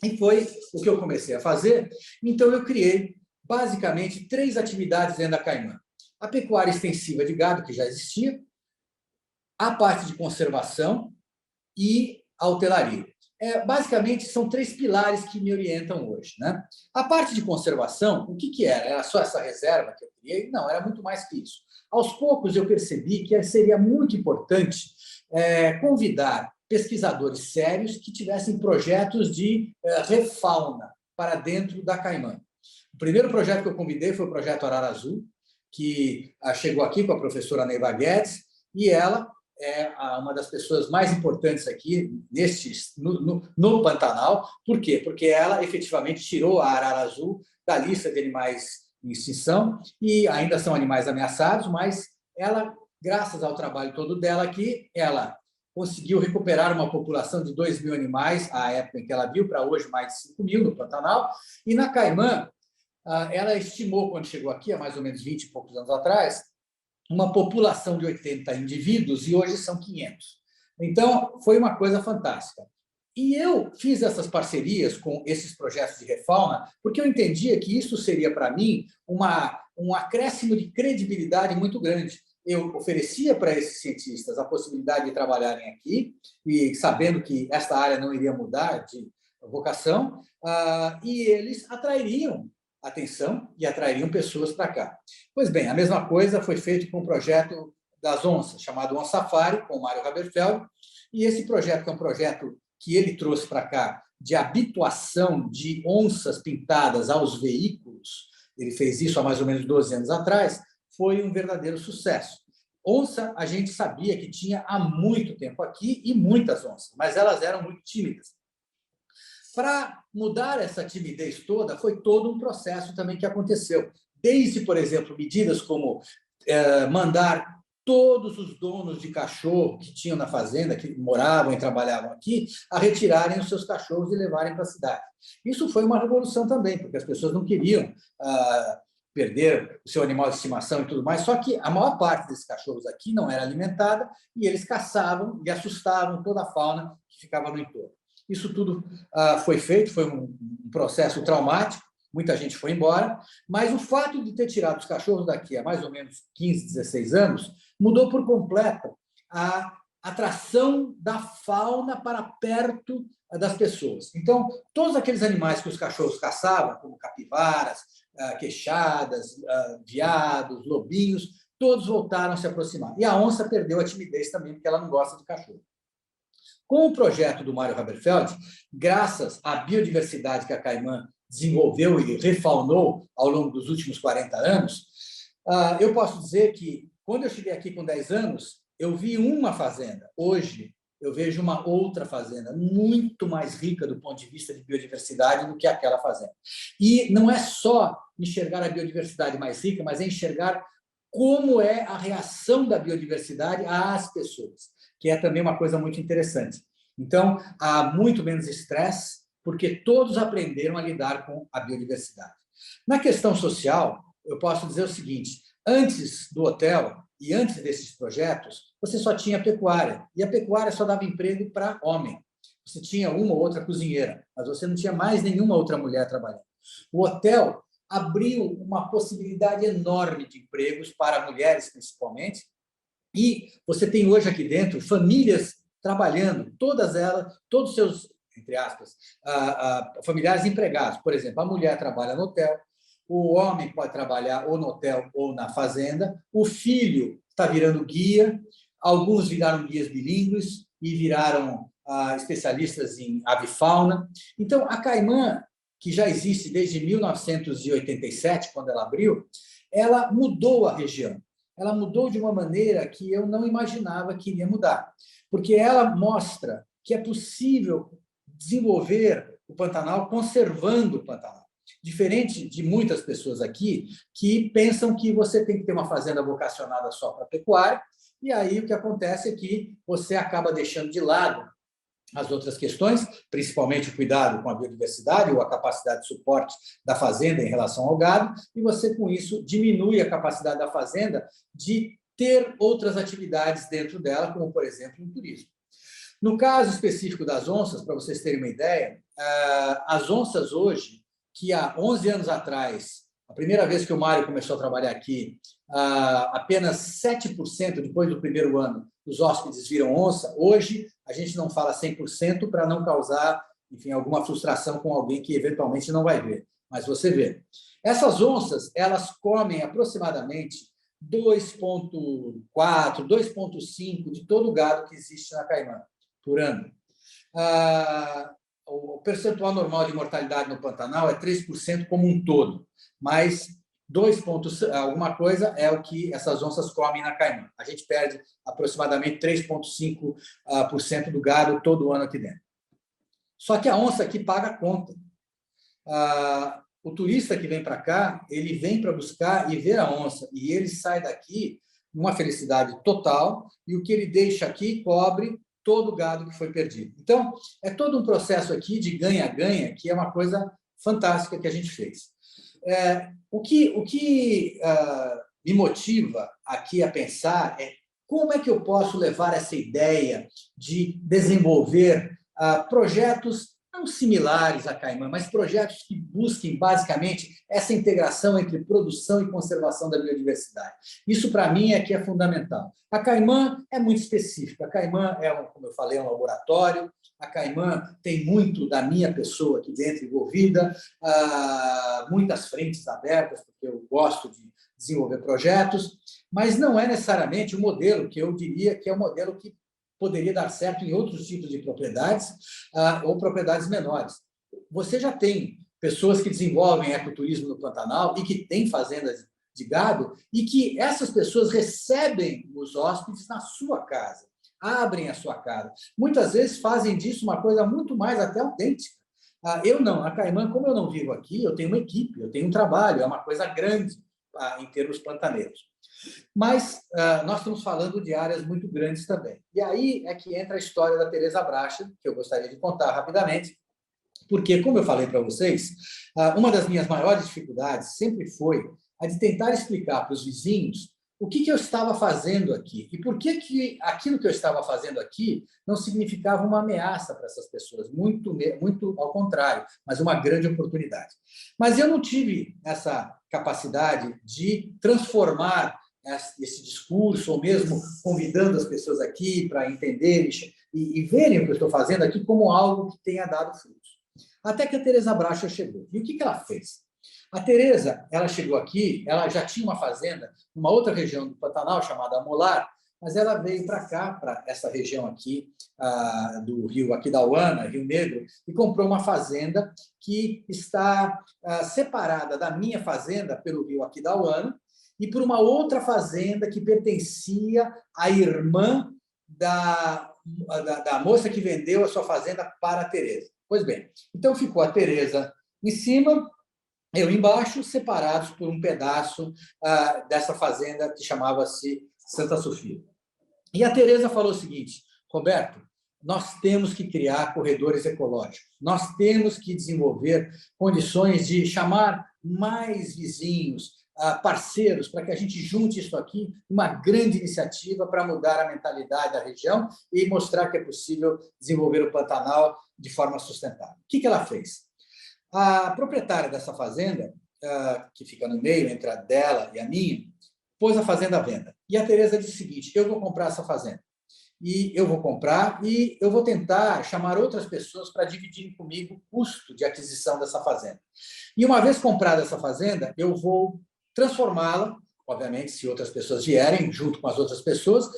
E foi o que eu comecei a fazer. Então, eu criei, basicamente, 3 atividades dentro da Caimã. A pecuária extensiva de gado, que já existia, a parte de conservação e a hotelaria. Basicamente, são 3 pilares que me orientam hoje, né? A parte de conservação, o que era? Era só essa reserva que eu criei? Não, era muito mais que isso. Aos poucos, eu percebi que seria muito importante convidar pesquisadores sérios que tivessem projetos de refauna para dentro da Caimã. O primeiro projeto que eu convidei foi o projeto Arara Azul, que chegou aqui com a professora Neiva Guedes, e ela é uma das pessoas mais importantes aqui no Pantanal. Por quê? Porque ela efetivamente tirou a arara azul da lista de animais em extinção e ainda são animais ameaçados, mas ela, graças ao trabalho todo dela aqui, ela conseguiu recuperar uma população de 2.000 animais, à época em que ela viu, para hoje mais de 5.000 no Pantanal. E na Caimã, ela estimou, quando chegou aqui, há mais ou menos 20 e poucos anos atrás, uma população de 80 indivíduos, e hoje são 500. Então, foi uma coisa fantástica. E eu fiz essas parcerias com esses projetos de refauna porque eu entendia que isso seria, para mim, um acréscimo de credibilidade muito grande. Eu oferecia para esses cientistas a possibilidade de trabalharem aqui, e sabendo que esta área não iria mudar de vocação, e eles atrairiam atenção e atrairiam pessoas para cá. Pois bem, a mesma coisa foi feito com o projeto das onças, chamado On Safari, com o Mário Haberfeld, e esse projeto, que é um projeto que ele trouxe para cá, de habituação de onças pintadas aos veículos, ele fez isso há mais ou menos 12 anos atrás, foi um verdadeiro sucesso. Onça, a gente sabia que tinha há muito tempo aqui, e muitas onças, mas elas eram muito tímidas. Para mudar essa timidez toda, foi todo um processo também que aconteceu. Desde, por exemplo, medidas como mandar todos os donos de cachorro que tinham na fazenda, que moravam e trabalhavam aqui, a retirarem os seus cachorros e levarem para a cidade. Isso foi uma revolução também, porque as pessoas não queriam perder o seu animal de estimação e tudo mais, só que a maior parte desses cachorros aqui não era alimentada e eles caçavam e assustavam toda a fauna que ficava no entorno. Isso tudo foi feito, foi um processo traumático, muita gente foi embora, mas o fato de ter tirado os cachorros daqui há mais ou menos 15, 16 anos, mudou por completo a atração da fauna para perto das pessoas. Então, todos aqueles animais que os cachorros caçavam, como capivaras, queixadas, veados, lobinhos, todos voltaram a se aproximar. E a onça perdeu a timidez também, porque ela não gosta de cachorro. Com o projeto do Mário Haberfeld, graças à biodiversidade que a Caimã desenvolveu e refaunou ao longo dos últimos 40 anos, eu posso dizer que, quando eu cheguei aqui com 10 anos, eu vi uma fazenda. Hoje, eu vejo uma outra fazenda, muito mais rica do ponto de vista de biodiversidade do que aquela fazenda. E não é só enxergar a biodiversidade mais rica, mas é enxergar como é a reação da biodiversidade às pessoas, que é também uma coisa muito interessante. Então, há muito menos estresse, porque todos aprenderam a lidar com a biodiversidade. Na questão social, eu posso dizer o seguinte: antes do hotel e antes desses projetos, você só tinha pecuária, e a pecuária só dava emprego para homem. Você tinha uma ou outra cozinheira, mas você não tinha mais nenhuma outra mulher trabalhando. O hotel abriu uma possibilidade enorme de empregos para mulheres, principalmente, e você tem hoje aqui dentro famílias trabalhando, todas elas, todos os seus entre aspas, familiares empregados. Por exemplo, a mulher trabalha no hotel, o homem pode trabalhar ou no hotel ou na fazenda, o filho está virando guia, alguns viraram guias bilíngues e viraram especialistas em avifauna. Então, a Caimã, que já existe desde 1987, quando ela abriu, ela mudou a região. Ela mudou de uma maneira que eu não imaginava que iria mudar, porque ela mostra que é possível desenvolver o Pantanal conservando o Pantanal. Diferente de muitas pessoas aqui que pensam que você tem que ter uma fazenda vocacionada só para pecuária, e aí o que acontece é que você acaba deixando de lado as outras questões, principalmente o cuidado com a biodiversidade ou a capacidade de suporte da fazenda em relação ao gado, e você, com isso, diminui a capacidade da fazenda de ter outras atividades dentro dela, como, por exemplo, o turismo. No caso específico das onças, para vocês terem uma ideia, as onças hoje, que há 11 anos atrás, a primeira vez que o Mário começou a trabalhar aqui, apenas 7%, depois do primeiro ano, dos hóspedes viram onça. Hoje, a gente não fala 100% para não causar, enfim, alguma frustração com alguém que eventualmente não vai ver. Mas você vê. Essas onças, elas comem aproximadamente 2,4, 2,5 de todo o gado que existe na Caimã por ano. O percentual normal de mortalidade no Pantanal é 3% como um todo, mas 2 pontos, alguma coisa é o que essas onças comem na Caimã. A gente perde aproximadamente 3,5% do gado todo ano aqui dentro. Só que a onça aqui paga a conta. O turista que vem para cá, ele vem para buscar e ver a onça, e ele sai daqui numa felicidade total, e o que ele deixa aqui cobre todo o gado que foi perdido. Então, é todo um processo aqui de ganha-ganha, que é uma coisa fantástica que a gente fez. O que me motiva aqui a pensar é como é que eu posso levar essa ideia de desenvolver projetos não similares à Caimã, mas projetos que busquem, basicamente, essa integração entre produção e conservação da biodiversidade. Isso, para mim, é que é fundamental. A Caimã é muito específica. A Caimã é, como eu falei, um laboratório. A Caimã tem muito da minha pessoa aqui dentro envolvida, muitas frentes abertas, porque eu gosto de desenvolver projetos, mas não é necessariamente o modelo que eu diria que é o modelo que poderia dar certo em outros tipos de propriedades ou propriedades menores. Você já tem pessoas que desenvolvem ecoturismo no Pantanal e que têm fazendas de gado e que essas pessoas recebem os hóspedes na sua casa, abrem a sua casa. Muitas vezes fazem disso uma coisa muito mais até autêntica. Eu não, a Caimã, como eu não vivo aqui, eu tenho uma equipe, eu tenho um trabalho, é uma coisa grande em termos pantaneiros. Mas nós estamos falando de áreas muito grandes também. E aí é que entra a história da Tereza Bracha, que eu gostaria de contar rapidamente, porque, como eu falei para vocês, uma das minhas maiores dificuldades sempre foi a de tentar explicar para os vizinhos o que eu estava fazendo aqui e por que aquilo que eu estava fazendo aqui não significava uma ameaça para essas pessoas, muito ao contrário, mas uma grande oportunidade. Mas eu não tive essa capacidade de transformar esse discurso, ou mesmo convidando as pessoas aqui para entenderem e verem o que eu estou fazendo aqui como algo que tenha dado frutos. Até que a Tereza Bracha chegou. E o que ela fez? A Tereza, ela chegou aqui, ela já tinha uma fazenda numa outra região do Pantanal, chamada Molar, mas ela veio para cá, para essa região aqui do Rio Aquidauana, Rio Negro, e comprou uma fazenda que está separada da minha fazenda pelo Rio Aquidauana e por uma outra fazenda que pertencia à irmã da moça que vendeu a sua fazenda para a Tereza. Pois bem, então ficou a Tereza em cima, eu embaixo, separados por um pedaço dessa fazenda que chamava-se Santa Sofia. E a Tereza falou o seguinte: Roberto, nós temos que criar corredores ecológicos, nós temos que desenvolver condições de chamar mais vizinhos, parceiros, para que a gente junte isso aqui, uma grande iniciativa para mudar a mentalidade da região e mostrar que é possível desenvolver o Pantanal de forma sustentável. O que ela fez? A proprietária dessa fazenda, que fica no meio entre a dela e a minha, pôs a fazenda à venda. E a Tereza disse o seguinte: eu vou comprar essa fazenda. e eu vou comprar e eu vou tentar chamar outras pessoas para dividirem comigo o custo de aquisição dessa fazenda. E uma vez comprada essa fazenda, eu vou transformá-la, obviamente, se outras pessoas vierem, junto com as outras pessoas,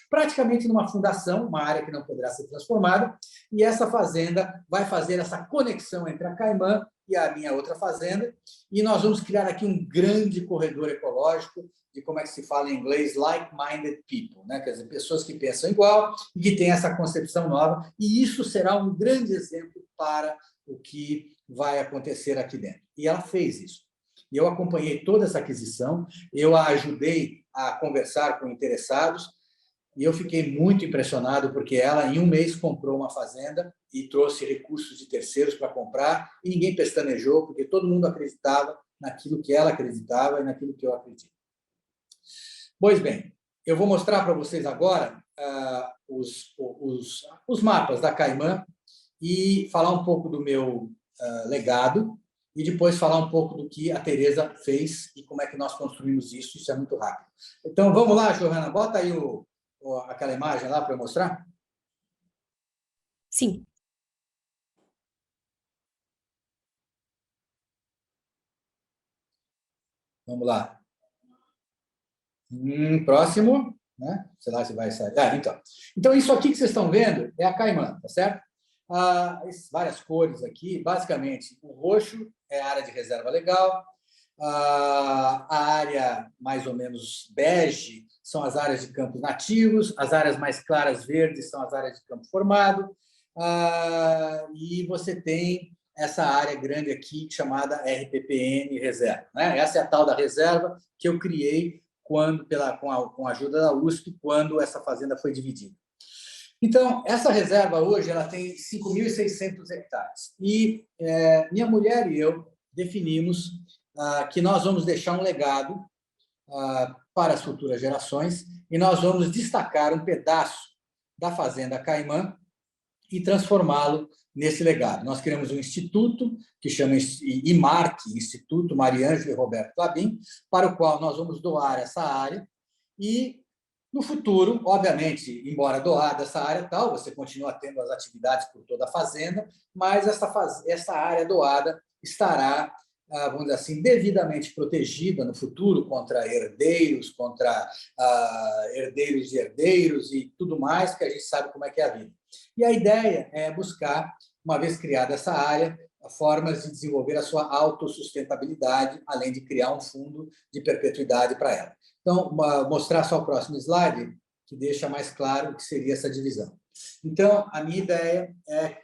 praticamente numa fundação, uma área que não poderá ser transformada, e essa fazenda vai fazer essa conexão entre a Caimã e a minha outra fazenda, e nós vamos criar aqui um grande corredor ecológico de, como é que se fala em inglês, like-minded people, né? Quer dizer, pessoas que pensam igual e que têm essa concepção nova, e isso será um grande exemplo para o que vai acontecer aqui dentro. E ela fez isso. E eu acompanhei toda essa aquisição, eu a ajudei a conversar com interessados, e eu fiquei muito impressionado, porque ela, em um mês, comprou uma fazenda e trouxe recursos de terceiros para comprar, e ninguém pestanejou, porque todo mundo acreditava naquilo que ela acreditava e naquilo que eu acredito. Pois bem, eu vou mostrar para vocês agora os mapas da Caimã e falar um pouco do meu legado, e depois falar um pouco do que a Tereza fez e como é que nós construímos isso. Isso é muito rápido. Então, vamos lá, Johanna, bota aí aquela imagem lá para eu mostrar. Sim. Vamos lá. Próximo, né? Sei lá se vai sair. Então, isso aqui que vocês estão vendo é a Caimã, tá certo? Várias cores aqui. Basicamente, o roxo é a área de reserva legal, a área mais ou menos bege são as áreas de campos nativos, as áreas mais claras verdes são as áreas de campo formado, e você tem essa área grande aqui chamada RPPN reserva, né? Essa é a tal da reserva que eu criei com a ajuda da USP, quando essa fazenda foi dividida. Então, essa reserva hoje ela tem 5.600 hectares. E minha mulher e eu definimos que nós vamos deixar um legado para as futuras gerações, e nós vamos destacar um pedaço da Fazenda Caimã e transformá-lo nesse legado. Nós criamos um instituto que chama IMARC, Instituto Mariângela e Roberto Klabin, para o qual nós vamos doar essa área, e no futuro, obviamente, embora doada essa área tal, você continua tendo as atividades por toda a fazenda, mas essa área doada estará, vamos dizer assim, devidamente protegida no futuro contra herdeiros, contra herdeiros de herdeiros e tudo mais, que a gente sabe como é que é a vida. E a ideia é buscar, uma vez criada essa área, formas de desenvolver a sua autossustentabilidade, além de criar um fundo de perpetuidade para ela. Então, mostrar só o próximo slide, que deixa mais claro o que seria essa divisão. Então, a minha ideia é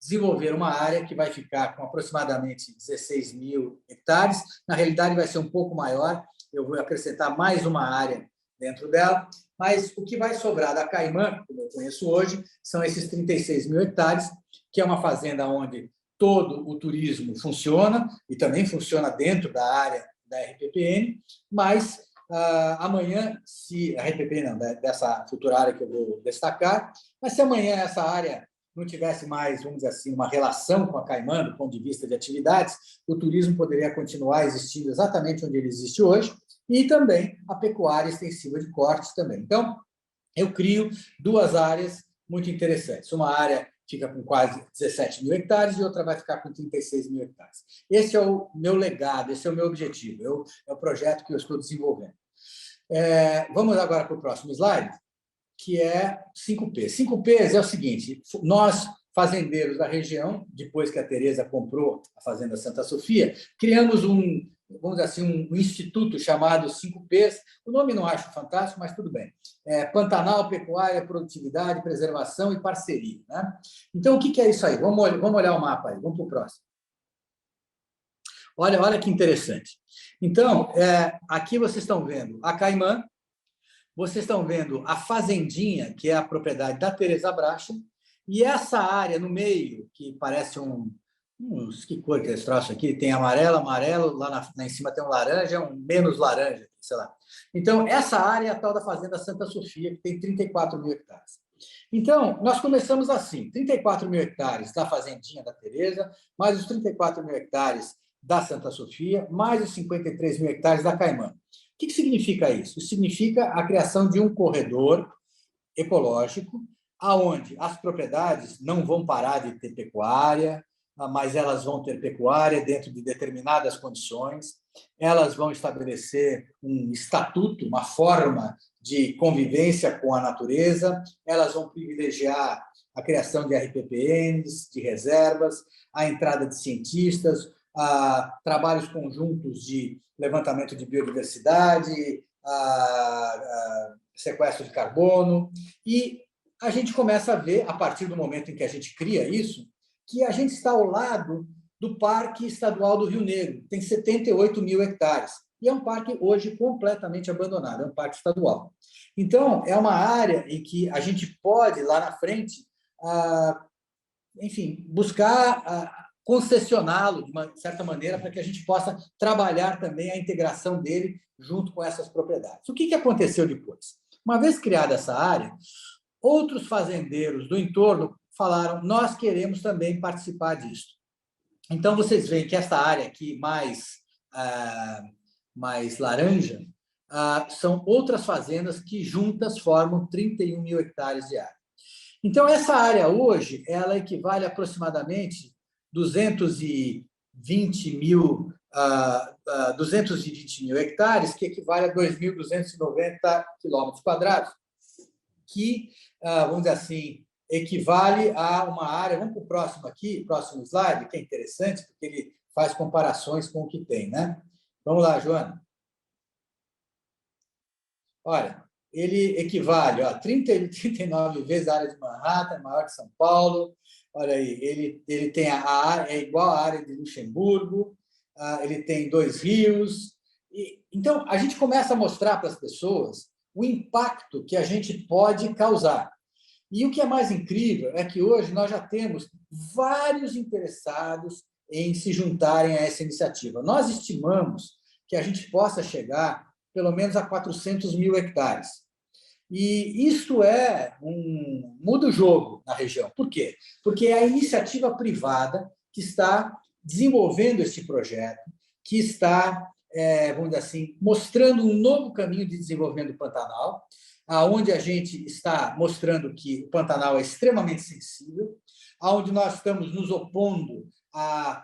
desenvolver uma área que vai ficar com aproximadamente 16 mil hectares. Na realidade, vai ser um pouco maior, eu vou acrescentar mais uma área dentro dela, mas o que vai sobrar da Caimã, como eu conheço hoje, são esses 36 mil hectares, que é uma fazenda onde todo o turismo funciona, e também funciona dentro da área da RPPN, mas amanhã, se a RPP não, dessa futura área que eu vou destacar, mas se amanhã essa área não tivesse mais, vamos dizer assim, uma relação com a Caimã, do ponto de vista de atividades, o turismo poderia continuar existindo exatamente onde ele existe hoje, e também a pecuária extensiva de cortes também. Então, eu crio duas áreas muito interessantes. Uma área fica com quase 17 mil hectares e outra vai ficar com 36 mil hectares. Esse é o meu legado, esse é o meu objetivo, é o projeto que eu estou desenvolvendo. Vamos agora para o próximo slide, que é 5P. 5Ps é o seguinte, nós, fazendeiros da região, depois que a Tereza comprou a Fazenda Santa Sofia, criamos vamos dizer assim, um instituto chamado 5Ps. O nome não acho fantástico, mas tudo bem. Pantanal, Pecuária, Produtividade, Preservação e Parceria, né? Então, o que é isso aí? Vamos olhar o mapa aí, vamos para o próximo. Olha que interessante. Então, aqui vocês estão vendo a Caimã, vocês estão vendo a Fazendinha, que é a propriedade da Tereza Bracha, e essa área no meio, que parece que cor que é esse troço aqui? Tem amarelo, lá em cima tem um laranja, um menos laranja, sei lá. Então, essa área é a tal da Fazenda Santa Sofia, que tem 34 mil hectares. Então, nós começamos assim, 34 mil hectares da Fazendinha da Tereza, mais os 34 mil hectares da Santa Sofia, mais os 53 mil hectares da Caimã. O que significa isso? Isso significa a criação de um corredor ecológico, aonde as propriedades não vão parar de ter pecuária, mas elas vão ter pecuária dentro de determinadas condições, elas vão estabelecer um estatuto, uma forma de convivência com a natureza, elas vão privilegiar a criação de RPPNs, de reservas, a entrada de cientistas, trabalhos conjuntos de levantamento de biodiversidade, sequestro de carbono, e a gente começa a ver, a partir do momento em que a gente cria isso, que a gente está ao lado do Parque Estadual do Rio Negro, tem 78 mil hectares, e é um parque hoje completamente abandonado, é um parque estadual. Então, é uma área em que a gente pode, lá na frente, enfim, buscar concessioná-lo de uma certa maneira para que a gente possa trabalhar também a integração dele junto com essas propriedades. O que aconteceu depois? Uma vez criada essa área, outros fazendeiros do entorno falaram: nós queremos também participar disso. Então, vocês veem que essa área aqui mais laranja são outras fazendas que juntas formam 31 mil hectares de área. Então, essa área hoje, ela equivale a aproximadamente 220 mil hectares, que equivale a 2.290 quilômetros quadrados, que, vamos dizer assim, equivale a uma área... Vamos para o próximo aqui, próximo slide, que é interessante, porque ele faz comparações com o que tem, né? Vamos lá, Joana. Olha, ele equivale a 39 vezes a área de Manhattan, maior que São Paulo. Olha aí, ele tem a área, é igual à área de Luxemburgo, ele tem 2 rios. Então, a gente começa a mostrar para as pessoas o impacto que a gente pode causar. E o que é mais incrível é que hoje nós já temos vários interessados em se juntarem a essa iniciativa. Nós estimamos que a gente possa chegar pelo menos a 400 mil hectares. E isso muda o jogo na região. Por quê? Porque é a iniciativa privada que está desenvolvendo esse projeto, que está, vamos dizer assim, mostrando um novo caminho de desenvolvimento do Pantanal, onde a gente está mostrando que o Pantanal é extremamente sensível, onde nós estamos nos opondo à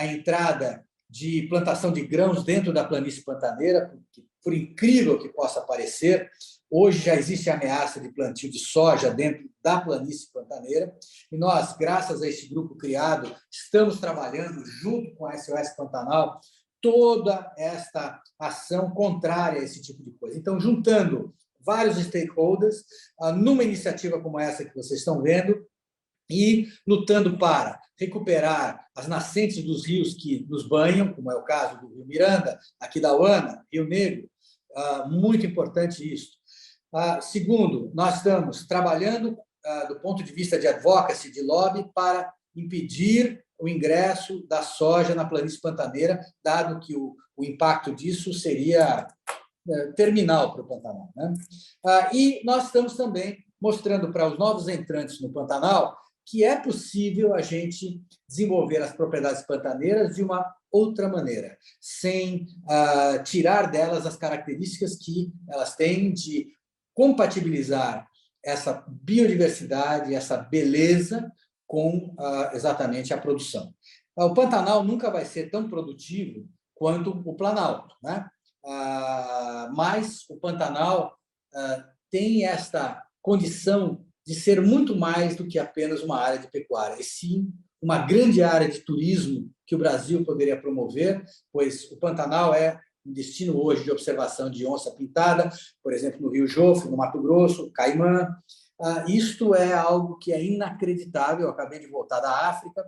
entrada de plantação de grãos dentro da planície pantaneira, porque, por incrível que possa parecer, hoje já existe a ameaça de plantio de soja dentro da planície pantaneira, e nós, graças a esse grupo criado, estamos trabalhando junto com a SOS Pantanal toda esta ação contrária a esse tipo de coisa. Então, juntando vários stakeholders numa iniciativa como essa que vocês estão vendo, e lutando para recuperar as nascentes dos rios que nos banham, como é o caso do Rio Miranda, aqui da Uana, Rio Negro, muito importante isso. Segundo, nós estamos trabalhando do ponto de vista de advocacy, de lobby, para impedir o ingresso da soja na planície pantaneira, dado que o impacto disso seria terminal para o Pantanal, né? E nós estamos também mostrando para os novos entrantes no Pantanal que é possível a gente desenvolver as propriedades pantaneiras de uma outra maneira, sem tirar delas as características que elas têm de compatibilizar essa biodiversidade, essa beleza com exatamente a produção. O Pantanal nunca vai ser tão produtivo quanto o Planalto, né? Mas o Pantanal tem esta condição de ser muito mais do que apenas uma área de pecuária, e sim uma grande área de turismo que o Brasil poderia promover, pois o Pantanal é um destino hoje de observação de onça-pintada, por exemplo, no Rio Jofre, no Mato Grosso, Caimã. Isto é algo que é inacreditável. Eu acabei de voltar da África,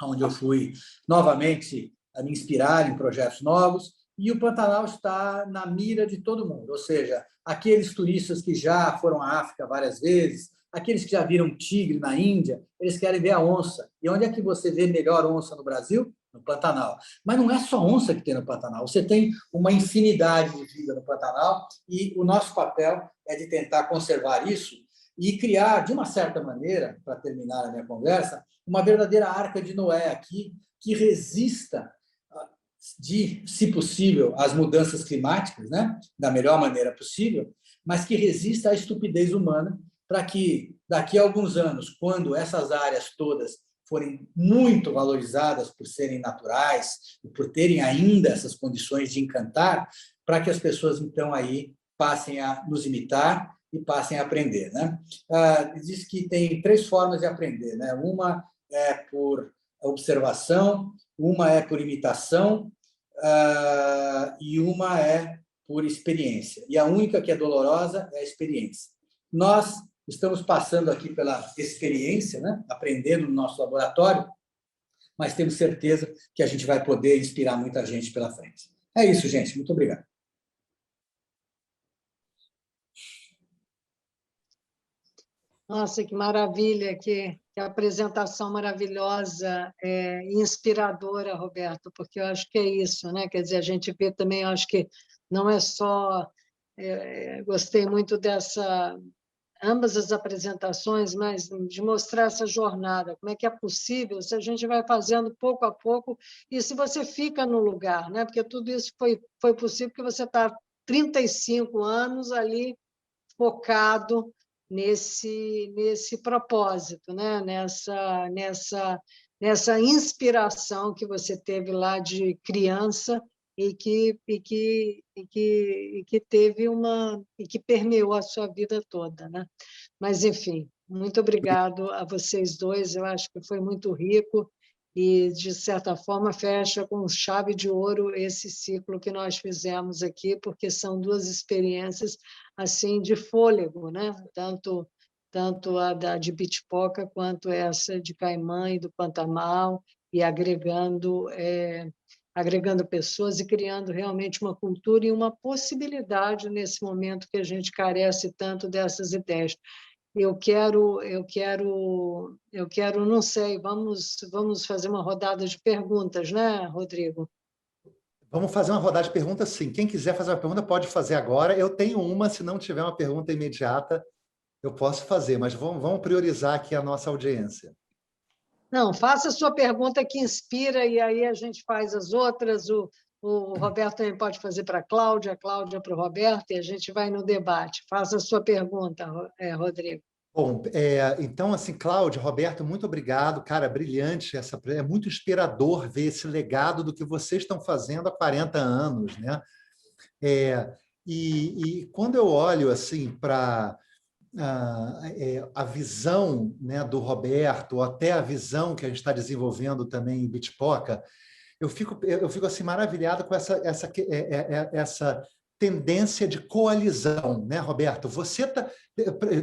onde eu fui novamente a me inspirar em projetos novos, e o Pantanal está na mira de todo mundo, ou seja, aqueles turistas que já foram à África várias vezes, aqueles que já viram tigre na Índia, eles querem ver a onça. E onde é que você vê melhor onça no Brasil? No Pantanal. Mas não é só onça que tem no Pantanal, você tem uma infinidade de vida no Pantanal, e o nosso papel é de tentar conservar isso e criar, de uma certa maneira, para terminar a minha conversa, uma verdadeira arca de Noé aqui, que resista, se possível, às mudanças climáticas, né? Da melhor maneira possível, mas que resista à estupidez humana, para que, daqui a alguns anos, quando essas áreas todas forem muito valorizadas por serem naturais, e por terem ainda essas condições de encantar, para que as pessoas, então, aí passem a nos imitar e passem a aprender, né? Diz que tem 3 formas de aprender, né? Uma é por observação, uma é por imitação, e uma é por experiência. E a única que é dolorosa é a experiência. Nós estamos passando aqui pela experiência, né? Aprendendo no nosso laboratório, mas temos certeza que a gente vai poder inspirar muita gente pela frente. É isso, gente. Muito obrigado. Nossa, que maravilha, que apresentação maravilhosa, inspiradora, Roberto, porque eu acho que é isso, né? Quer dizer, a gente vê também, eu acho que não é só... gostei muito ambas as apresentações, mas de mostrar essa jornada, como é que é possível, se a gente vai fazendo pouco a pouco, e se você fica no lugar, né? Porque tudo isso foi possível porque você está 35 anos ali focado nesse propósito, né? Nessa inspiração que você teve lá de criança e que teve e que permeou a sua vida toda, né? Mas enfim, muito obrigado a vocês dois. Eu acho que foi muito rico e de certa forma fecha com chave de ouro esse ciclo que nós fizemos aqui, porque são 2 experiências assim de fôlego, né? Tanto a de Bitipoca quanto essa de Caimã e do Pantanal, e agregando pessoas e criando realmente uma cultura e uma possibilidade nesse momento que a gente carece tanto dessas ideias. Eu quero, não sei, vamos fazer uma rodada de perguntas, né, Rodrigo? Vamos fazer uma rodada de perguntas, sim. Quem quiser fazer uma pergunta pode fazer agora. Eu tenho uma, se não tiver uma pergunta imediata, eu posso fazer, mas vamos priorizar aqui a nossa audiência. Não, faça a sua pergunta que inspira e aí a gente faz as outras. O Roberto também pode fazer para a Cláudia para o Roberto, e a gente vai no debate. Faça a sua pergunta, Rodrigo. Bom, então, assim, Cláudia, Roberto, muito obrigado. Cara, brilhante. É muito inspirador ver esse legado do que vocês estão fazendo há 40 anos, né? E quando eu olho assim para a visão, né, do Roberto, ou até a visão que a gente está desenvolvendo também em Bitipoca, eu fico assim maravilhado com essa tendência de coalizão, né, Roberto? Você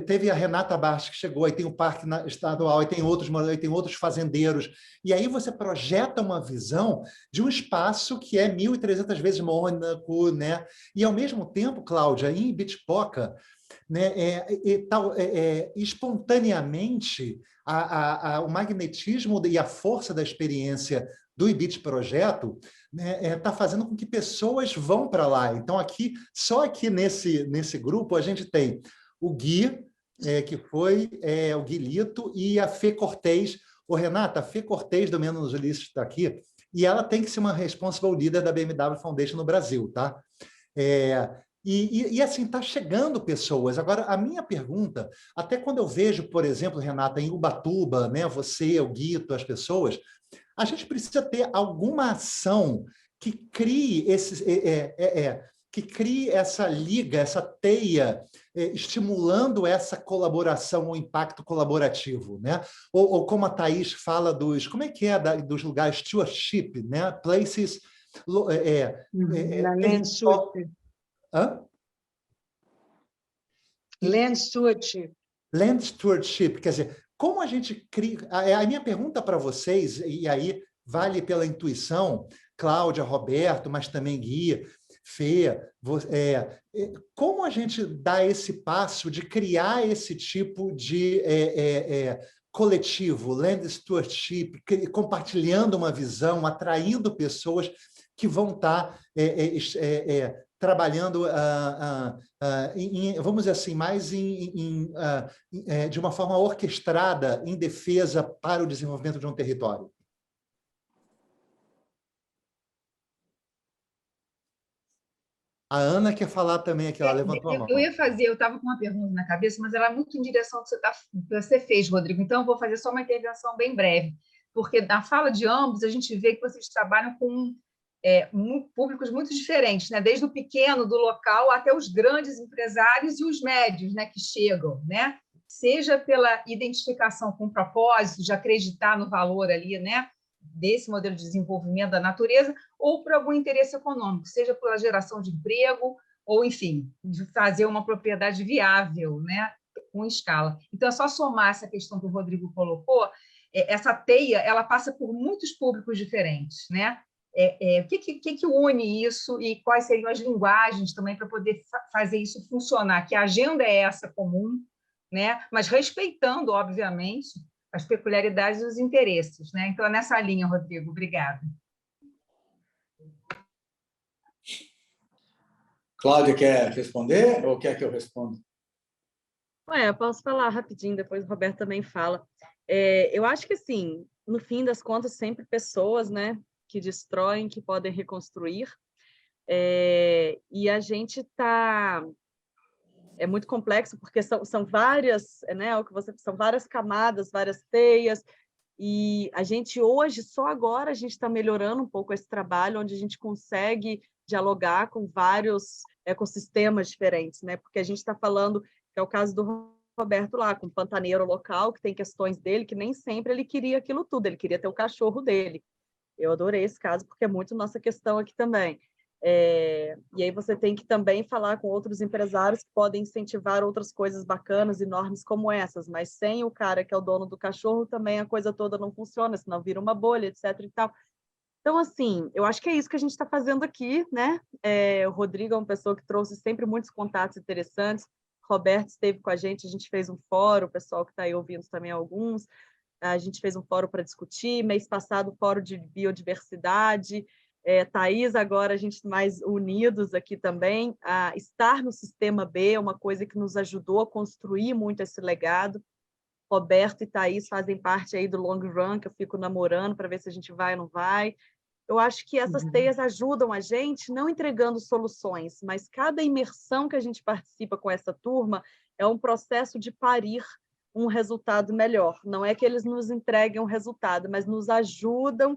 teve a Renata Bastos que chegou, aí tem o Parque Estadual, aí tem outros fazendeiros, e aí você projeta uma visão de um espaço que é 1.300 vezes Mônaco, né? E ao mesmo tempo, Cláudia, em Bitipoca, né, espontaneamente o magnetismo e a força da experiência do IBIT Projeto está fazendo com que pessoas vão para lá. Então, só aqui nesse grupo, a gente tem o Gui, que foi o Guilito, e a Fê Cortez. Ô, Renata, a Fê Cortez, do Menos Ulisses, está aqui, e ela tem que ser uma responsible leader da BMW Foundation no Brasil, tá? E assim, está chegando pessoas. Agora, a minha pergunta, até quando eu vejo, por exemplo, Renata, em Ubatuba, né, você, o Guito, as pessoas, a gente precisa ter alguma ação que crie essa liga, essa teia, estimulando essa colaboração, o impacto colaborativo, né? Ou como a Thaís fala como é que é dos lugares, stewardship, né? Places... Land Stewardship. Hã? Land Stewardship. Land Stewardship, quer dizer, como a gente cria... A minha pergunta para vocês, e aí vale pela intuição, Cláudia, Roberto, mas também Gui, Fê, como a gente dá esse passo de criar esse tipo de coletivo, Land Stewardship, compartilhando uma visão, atraindo pessoas que vão estar trabalhando, vamos dizer assim, mais de uma forma orquestrada em defesa para o desenvolvimento de um território? A Ana quer falar também aqui, ela levantou a mão. Eu ia fazer, eu estava com uma pergunta na cabeça, mas ela é muito em direção ao que você fez, Rodrigo. Então, eu vou fazer só uma intervenção bem breve, porque na fala de ambos, a gente vê que vocês trabalham com públicos muito diferentes, né? Desde o pequeno, do local, até os grandes empresários e os médios, né, que chegam, né? Seja pela identificação com o propósito, de acreditar no valor ali, né, desse modelo de desenvolvimento da natureza, ou por algum interesse econômico, seja pela geração de emprego, ou, enfim, de fazer uma propriedade viável, né, com escala. Então, é só somar essa questão que o Rodrigo colocou, essa teia, ela passa por muitos públicos diferentes, né? O que une isso e quais seriam as linguagens também para poder fazer isso funcionar? Que a agenda é essa comum, né? Mas respeitando, obviamente, as peculiaridades e os interesses, né? Então, é nessa linha, Rodrigo. Obrigada. Cláudia, quer responder ou quer que eu responda? Eu posso falar rapidinho, depois o Roberto também fala. Eu acho que, assim, no fim das contas, sempre pessoas, né, que destroem, que podem reconstruir. E a gente está... É muito complexo, porque são várias, né, são várias camadas, várias teias, e a gente hoje, só agora, a gente está melhorando um pouco esse trabalho, onde a gente consegue dialogar com vários ecossistemas diferentes, né? Porque a gente está falando, que é o caso do Roberto lá, com o pantaneiro local, que tem questões dele, que nem sempre ele queria aquilo tudo, ele queria ter o cachorro dele. Eu adorei esse caso, porque é muito nossa questão aqui também. E aí você tem que também falar com outros empresários que podem incentivar outras coisas bacanas, enormes como essas, mas sem o cara que é o dono do cachorro, também a coisa toda não funciona, senão vira uma bolha, etc. e tal. Então, assim, eu acho que é isso que a gente está fazendo aqui, né? O Rodrigo é uma pessoa que trouxe sempre muitos contatos interessantes, o Roberto esteve com a gente fez um fórum, o pessoal que está aí ouvindo também alguns, a gente fez um fórum para discutir, mês passado o fórum de biodiversidade, Thaís, agora a gente mais unidos aqui também, a estar no Sistema B é uma coisa que nos ajudou a construir muito esse legado. Roberto e Thaís fazem parte aí do long run, que eu fico namorando para ver se a gente vai ou não vai. Eu acho que essas teias ajudam a gente, não entregando soluções, mas cada imersão que a gente participa com essa turma é um processo de parir um resultado melhor. Não é que eles nos entreguem um resultado, mas nos ajudam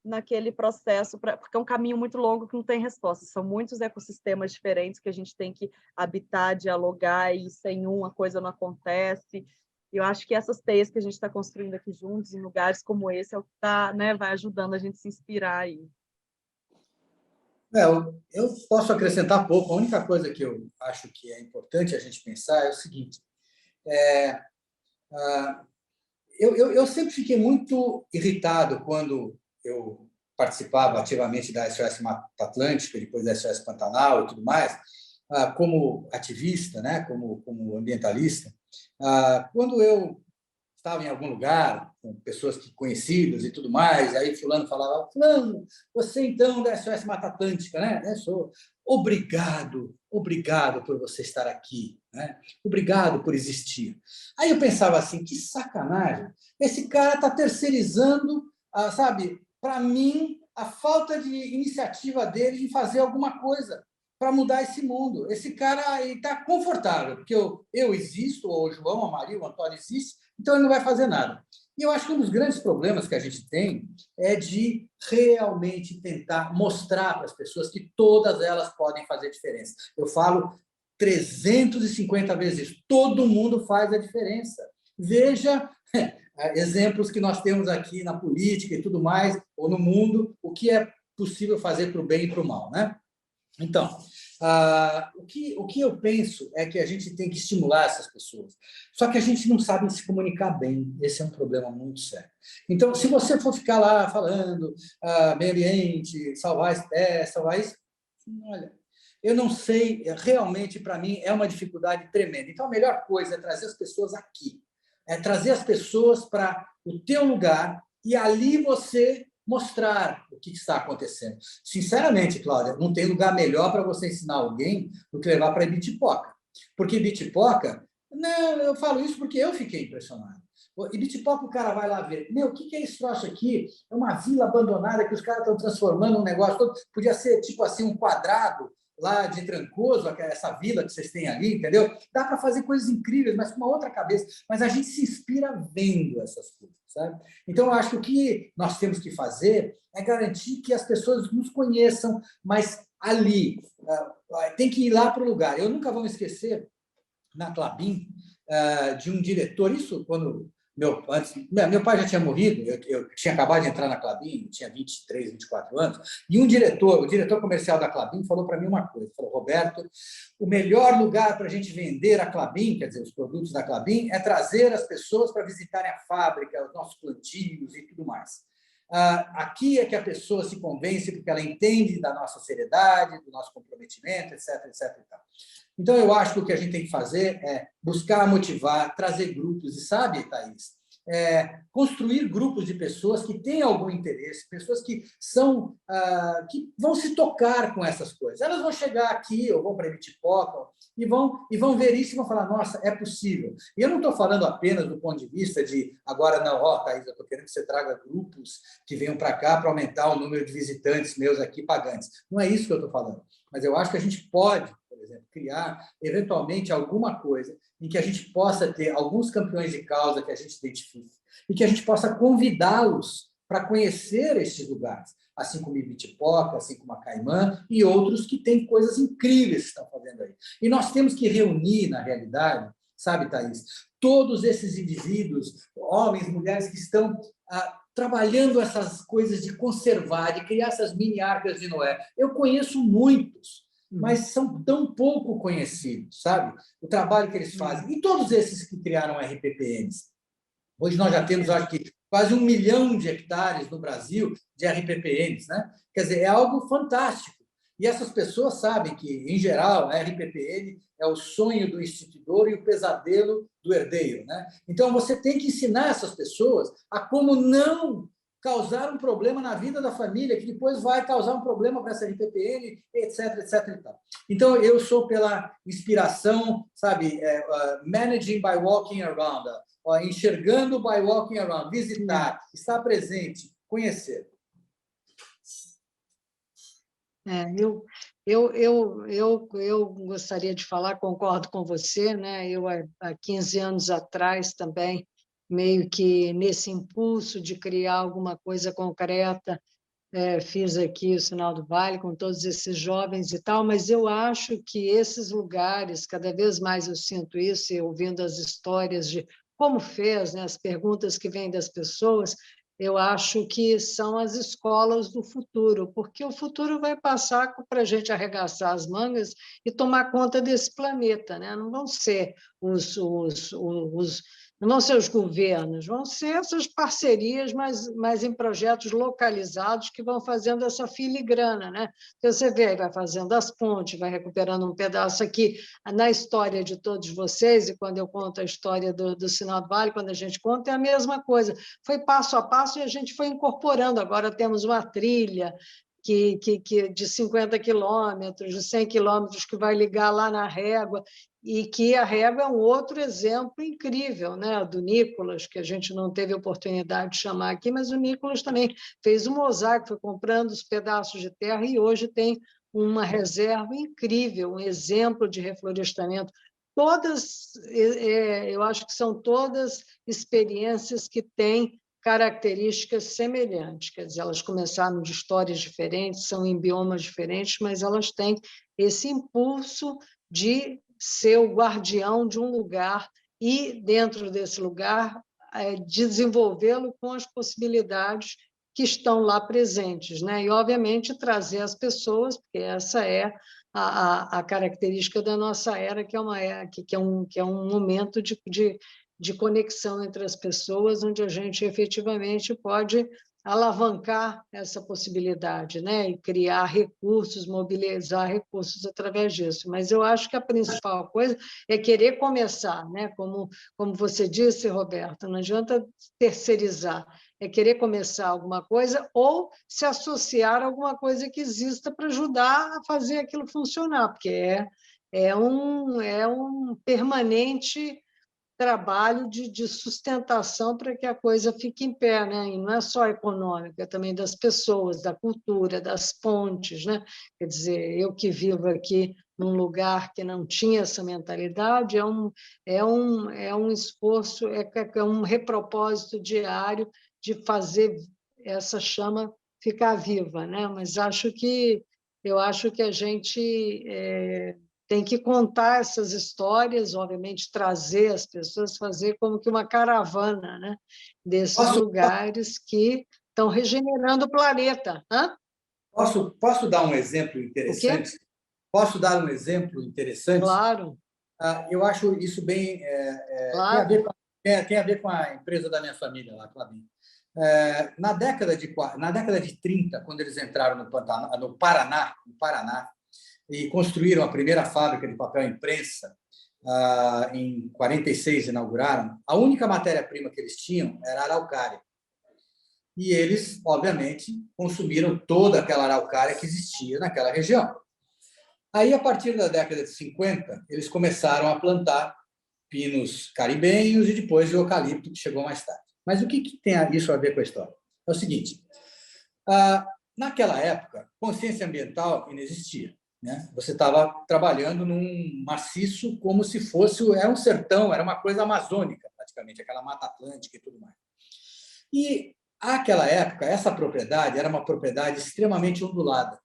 naquele processo, porque é um caminho muito longo que não tem resposta. São muitos ecossistemas diferentes que a gente tem que habitar, dialogar, e sem a coisa não acontece. E eu acho que essas teias que a gente está construindo aqui juntos, em lugares como esse, é o que né, vai ajudando a gente a se inspirar aí. Eu posso acrescentar pouco. A única coisa que eu acho que é importante a gente pensar é o seguinte. Eu sempre fiquei muito irritado quando eu participava ativamente da SOS Mata Atlântica, depois da SOS Pantanal e tudo mais, como ativista, né, como ambientalista. Quando eu estava em algum lugar, com pessoas conhecidas e tudo mais, aí fulano falava, fulano, você então da SOS Mata Atlântica, né? Eu sou obrigado por você estar aqui, né? Obrigado por existir. Aí eu pensava assim, que sacanagem, esse cara está terceirizando, sabe, para mim, a falta de iniciativa dele em fazer alguma coisa para mudar esse mundo. Esse cara está confortável, porque eu existo, ou o João, a Maria, o Antônio existe, então ele não vai fazer nada. E eu acho que um dos grandes problemas que a gente tem é de realmente tentar mostrar para as pessoas que todas elas podem fazer diferença. Eu falo 350 vezes isso. Todo mundo faz a diferença. Veja exemplos que nós temos aqui na política e tudo mais, ou no mundo, o que é possível fazer para o bem e para o mal, né? Então, o que eu penso é que a gente tem que estimular essas pessoas. Só que a gente não sabe se comunicar bem. Esse é um problema muito sério. Então, se você for ficar lá falando meio ambiente, salvar espécies, salvar isso, olha, eu não sei, realmente, para mim, é uma dificuldade tremenda. Então, a melhor coisa é trazer as pessoas aqui. É trazer as pessoas para o teu lugar e ali você mostrar o que está acontecendo. Sinceramente, Cláudia, não tem lugar melhor para você ensinar alguém do que levar para Ibitipoca. Porque Ibitipoca, não, eu falo isso porque eu fiquei impressionado. Ibitipoca, o cara vai lá ver, o que é esse troço aqui? É uma vila abandonada que os caras estão transformando um negócio todo. Podia ser, tipo assim, um quadrado lá de Trancoso, essa vila que vocês têm ali, entendeu? Dá para fazer coisas incríveis, mas com uma outra cabeça. Mas a gente se inspira vendo essas coisas, sabe? Então, eu acho que o que nós temos que fazer é garantir que as pessoas nos conheçam, mas ali, tem que ir lá para o lugar. Eu nunca vou me esquecer, na Klabin, de um diretor, isso quando meu pai já tinha morrido, eu tinha acabado de entrar na Klabin, tinha 23, 24 anos, e o diretor comercial da Klabin falou para mim uma coisa, falou: Roberto, o melhor lugar para a gente vender a Klabin, quer dizer, os produtos da Klabin, é trazer as pessoas para visitarem a fábrica, os nossos plantios e tudo mais. Aqui é que a pessoa se convence porque ela entende da nossa seriedade, do nosso comprometimento, etc, etc. E tal. Então, eu acho que o que a gente tem que fazer é buscar motivar, trazer grupos, e sabe, Thaís, construir grupos de pessoas que têm algum interesse, pessoas que que vão se tocar com essas coisas. Elas vão chegar aqui, ou vão para Ibitipoca, e vão ver isso e vão falar: nossa, é possível. E eu não estou falando apenas do ponto de vista de, agora não, Thaís, eu estou querendo que você traga grupos que venham para cá para aumentar o número de visitantes meus aqui pagantes. Não é isso que eu estou falando. Mas eu acho que a gente pode, por exemplo, criar, eventualmente, alguma coisa em que a gente possa ter alguns campeões de causa que a gente identifique e que a gente possa convidá-los para conhecer estes lugares, assim como Ibitipoca, assim como a Caimã e outros que têm coisas incríveis que estão fazendo aí. E nós temos que reunir, na realidade, sabe, Thaís, todos esses indivíduos, homens, mulheres que estão trabalhando essas coisas de conservar, de criar essas mini arcas de Noé. Eu conheço muitos, mas são tão pouco conhecidos, sabe? O trabalho que eles fazem. E todos esses que criaram RPPNs. Hoje nós já temos, acho que, quase 1 milhão de hectares no Brasil de RPPNs, né? Quer dizer, é algo fantástico. E essas pessoas sabem que, em geral, a RPPN é o sonho do instituidor e o pesadelo do herdeiro, né? Então, você tem que ensinar essas pessoas a como não causar um problema na vida da família, que depois vai causar um problema para essa RPPN, etc, etc. E tal. Então, eu sou pela inspiração, sabe, managing by walking around, enxergando by walking around, visitar, estar presente, conhecer. Eu gostaria de falar, concordo com você, né? Eu, há 15 anos atrás, também, meio que nesse impulso de criar alguma coisa concreta, fiz aqui o Sinal do Vale com todos esses jovens e tal, mas eu acho que esses lugares, cada vez mais eu sinto isso, e ouvindo as histórias de como fez, né? As perguntas que vêm das pessoas, eu acho que são as escolas do futuro, porque o futuro vai passar para a gente arregaçar as mangas e tomar conta desse planeta, né? Não vão ser não vão ser os governos, vão ser essas parcerias, mas em projetos localizados que vão fazendo essa filigrana, né? Então, você vê, vai fazendo as pontes, vai recuperando um pedaço aqui. Na história de todos vocês, e quando eu conto a história do Sinal do Vale, quando a gente conta, é a mesma coisa. Foi passo a passo e a gente foi incorporando. Agora temos uma trilha de 50 quilômetros, de 100 quilômetros, que vai ligar lá na Régua, e que a Régua é um outro exemplo incrível, né? Do Nicolas, que a gente não teve oportunidade de chamar aqui, mas o Nicolas também fez um mosaico, foi comprando os pedaços de terra e hoje tem uma reserva incrível, um exemplo de reflorestamento. Eu acho que são todas experiências que têm características semelhantes, quer dizer, elas começaram de histórias diferentes, são em biomas diferentes, mas elas têm esse impulso de ser o guardião de um lugar e, dentro desse lugar, desenvolvê-lo com as possibilidades que estão lá presentes, né? E, obviamente, trazer as pessoas, porque essa é a característica da nossa era, que é um momento de conexão entre as pessoas, onde a gente efetivamente pode alavancar essa possibilidade, né? E criar recursos, mobilizar recursos através disso. Mas eu acho que a principal coisa é querer começar, né? Como você disse, Roberto, não adianta terceirizar, é querer começar alguma coisa ou se associar a alguma coisa que exista para ajudar a fazer aquilo funcionar, porque é um permanente trabalho de sustentação para que a coisa fique em pé, né? E não é só econômica, é também das pessoas, da cultura, das pontes, né? Quer dizer, eu que vivo aqui num lugar que não tinha essa mentalidade, é um esforço, é um repropósito diário de fazer essa chama ficar viva, né? Mas eu acho que a gente tem que contar essas histórias, obviamente trazer as pessoas, fazer como que uma caravana, né? Desses lugares que estão regenerando o planeta. Hã? Posso dar um exemplo O quê? interessante? Posso dar um exemplo interessante? Claro, Eu acho isso bem. Tem a claro. ver tem a ver com a empresa da minha família lá, Klabin. Na década de 30, quando eles entraram no Paraná, e construíram a primeira fábrica de papel imprensa, em 46 inauguraram, a única matéria-prima que eles tinham era a araucária. E eles, obviamente, consumiram toda aquela araucária que existia naquela região. Aí, a partir da década de 50, eles começaram a plantar pinos caribenhos e depois o eucalipto, que chegou mais tarde. Mas o que tem isso a ver com a história? É o seguinte, naquela época, consciência ambiental inexistia, né? Você estava trabalhando num maciço como se era um sertão, era uma coisa amazônica, praticamente, aquela Mata Atlântica e tudo mais. E, naquela época, essa propriedade era uma propriedade extremamente ondulada.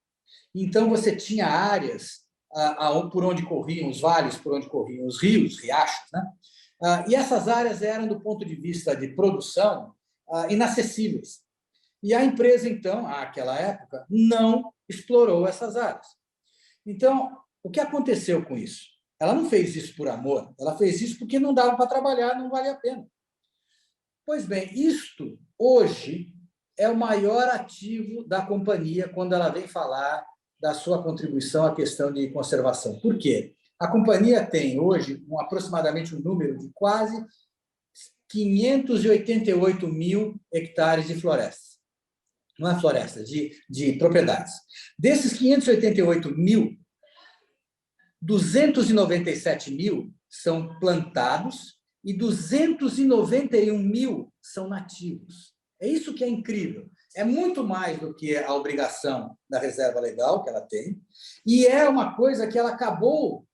Então, você tinha áreas por onde corriam os vales, por onde corriam os rios, riachos, né? E essas áreas eram, do ponto de vista de produção, inacessíveis. E a empresa, então, àquela época, não explorou essas áreas. Então, o que aconteceu com isso? Ela não fez isso por amor, ela fez isso porque não dava para trabalhar, não valia a pena. Pois bem, isto, hoje, é o maior ativo da companhia quando ela vem falar da sua contribuição à questão de conservação. Por quê? A companhia tem hoje aproximadamente um número de quase 588 mil hectares de floresta. Não é floresta, de propriedades. Desses 588 mil, 297 mil são plantados e 291 mil são nativos. É isso que é incrível. É muito mais do que a obrigação da reserva legal que ela tem, e é uma coisa que ela acabou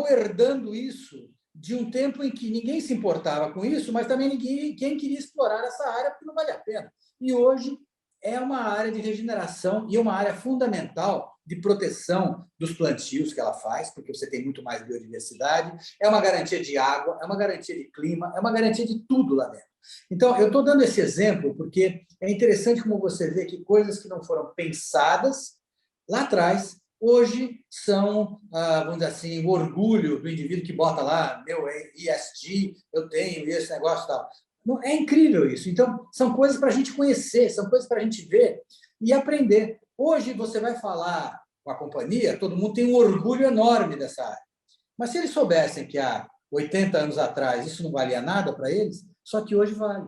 herdando isso de um tempo em que ninguém se importava com isso, mas também ninguém queria explorar essa área porque não vale a pena. E hoje é uma área de regeneração e uma área fundamental de proteção dos plantios que ela faz, porque você tem muito mais biodiversidade, é uma garantia de água, é uma garantia de clima, é uma garantia de tudo lá dentro. Então, eu estou dando esse exemplo porque é interessante como você vê que coisas que não foram pensadas lá atrás, hoje são, vamos dizer assim, o orgulho do indivíduo que bota lá, meu ESG, eu tenho esse negócio e tal. É incrível isso. Então, são coisas para a gente conhecer, são coisas para a gente ver e aprender. Hoje, você vai falar com a companhia, todo mundo tem um orgulho enorme dessa área. Mas se eles soubessem que há 80 anos atrás isso não valia nada para eles, só que hoje vale.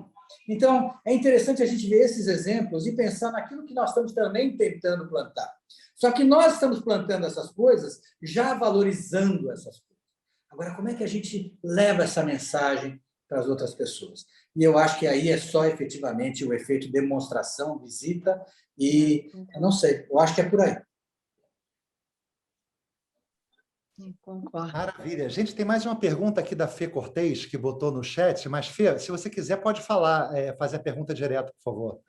Então, é interessante a gente ver esses exemplos e pensar naquilo que nós estamos também tentando plantar. Só que nós estamos plantando essas coisas já valorizando essas coisas. Agora, como é que a gente leva essa mensagem para as outras pessoas? E eu acho que aí é só efetivamente o efeito demonstração, visita e, não sei, eu acho que é por aí. Concordo. Maravilha. Gente, tem mais uma pergunta aqui da Fê Cortez, que botou no chat, mas, Fê, se você quiser, pode falar, fazer a pergunta direto, por favor.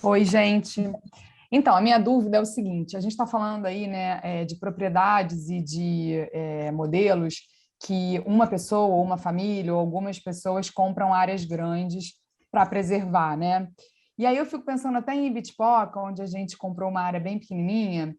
Oi, gente. Então, a minha dúvida é o seguinte, a gente está falando aí, né, de propriedades e de modelos que uma pessoa, ou uma família, ou algumas pessoas compram áreas grandes para preservar, né? E aí eu fico pensando até em Ibitipoca, onde a gente comprou uma área bem pequenininha,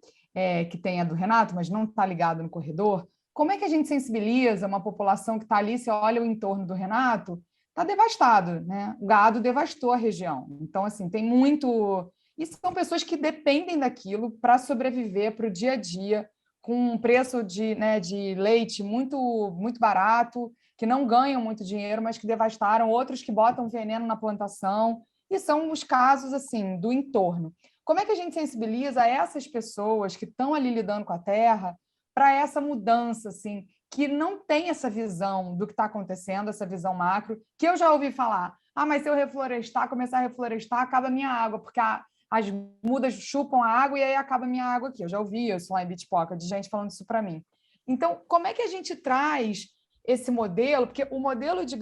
que tem a do Renato, mas não está ligado no corredor. Como é que a gente sensibiliza uma população que está ali, você olha o entorno do Renato, está devastado, né? O gado devastou a região. Então, assim, tem muito... E são pessoas que dependem daquilo para sobreviver para o dia a dia, com um preço de leite muito, muito barato, que não ganham muito dinheiro, mas que devastaram, outros que botam veneno na plantação, e são os casos assim do entorno. Como é que a gente sensibiliza essas pessoas que estão ali lidando com a terra para essa mudança, assim, que não têm essa visão do que está acontecendo, essa visão macro, que eu já ouvi falar. Ah, mas se eu reflorestar, começar a reflorestar, acaba a minha água, porque as mudas chupam a água e aí acaba a minha água aqui. Eu já ouvi isso lá em Bitpoca, de gente falando isso para mim. Então, como é que a gente traz esse modelo? Porque o modelo de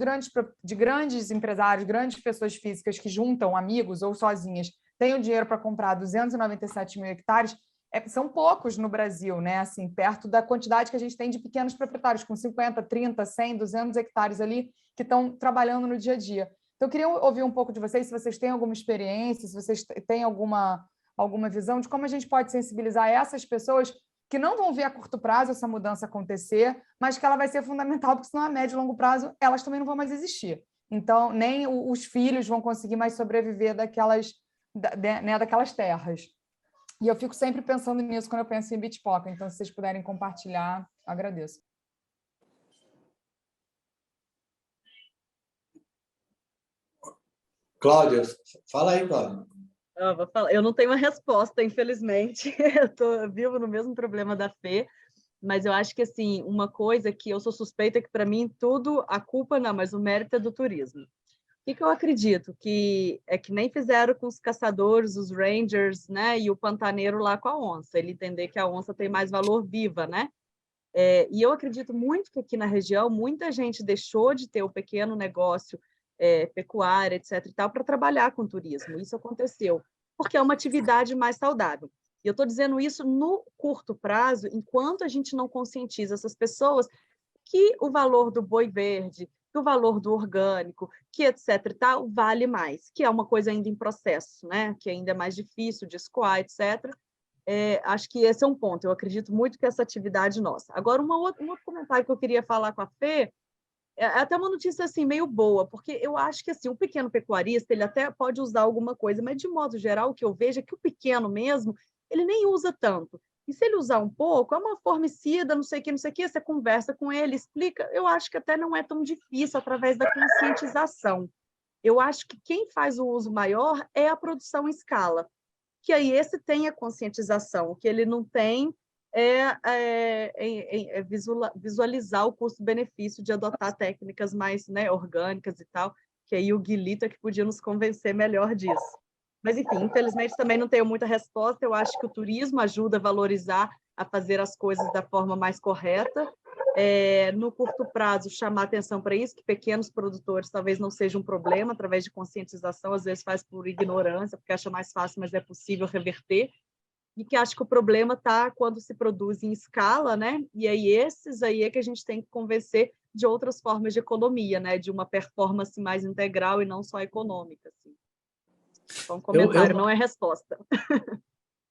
grandes empresários, grandes pessoas físicas que juntam amigos ou sozinhas, têm o dinheiro para comprar 297 mil hectares, são poucos no Brasil, né? Assim, perto da quantidade que a gente tem de pequenos proprietários, com 50, 30, 100, 200 hectares ali, que estão trabalhando no dia a dia. Então, eu queria ouvir um pouco de vocês, se vocês têm alguma experiência, se vocês têm alguma visão de como a gente pode sensibilizar essas pessoas que não vão ver a curto prazo essa mudança acontecer, mas que ela vai ser fundamental, porque senão a médio e longo prazo elas também não vão mais existir. Então, nem os filhos vão conseguir mais sobreviver daquelas terras. E eu fico sempre pensando nisso quando eu penso em Bitpoca. Então, se vocês puderem compartilhar, agradeço. Cláudia, fala aí, Cláudia. Vou falar. Eu não tenho uma resposta, infelizmente. Eu vivo no mesmo problema da Fê, mas eu acho que, assim, uma coisa que eu sou suspeita que, para mim, tudo, a culpa não, mas o mérito é do turismo. O que eu acredito? Que é que nem fizeram com os caçadores, os rangers, né? E o pantaneiro lá com a onça. Ele entender que a onça tem mais valor viva, né? E eu acredito muito que aqui na região, muita gente deixou de ter o pequeno negócio pecuária, etc. e tal, para trabalhar com turismo. Isso aconteceu, porque é uma atividade mais saudável. E eu estou dizendo isso no curto prazo, enquanto a gente não conscientiza essas pessoas que o valor do boi verde, que o valor do orgânico, que etc. e tal, vale mais, que é uma coisa ainda em processo, né? Que ainda é mais difícil de escoar, etc. Acho que esse é um ponto. Eu acredito muito que essa atividade nossa. Agora, um outro comentário que eu queria falar com a Fê, é até uma notícia assim meio boa, porque eu acho que assim, o pequeno pecuarista ele até pode usar alguma coisa, mas de modo geral o que eu vejo é que o pequeno mesmo, ele nem usa tanto. E se ele usar um pouco, é uma formicida, não sei o que, você conversa com ele, explica. Eu acho que até não é tão difícil através da conscientização. Eu acho que quem faz o uso maior é a produção em escala, que aí esse tem a conscientização, o que ele não tem visualizar o custo-benefício de adotar técnicas mais, né, orgânicas e tal, que aí o Guilherme é que podia nos convencer melhor disso. Mas, enfim, infelizmente também não tenho muita resposta. Eu acho que o turismo ajuda a valorizar, a fazer as coisas da forma mais correta. No curto prazo, chamar atenção para isso, que pequenos produtores talvez não seja um problema, através de conscientização, às vezes faz por ignorância, porque acha mais fácil, mas é possível reverter. E que acho que o problema está quando se produz em escala, né? E aí esses aí é que a gente tem que convencer de outras formas de economia, né? De uma performance mais integral e não só econômica. Assim. Então, um comentário, não é resposta.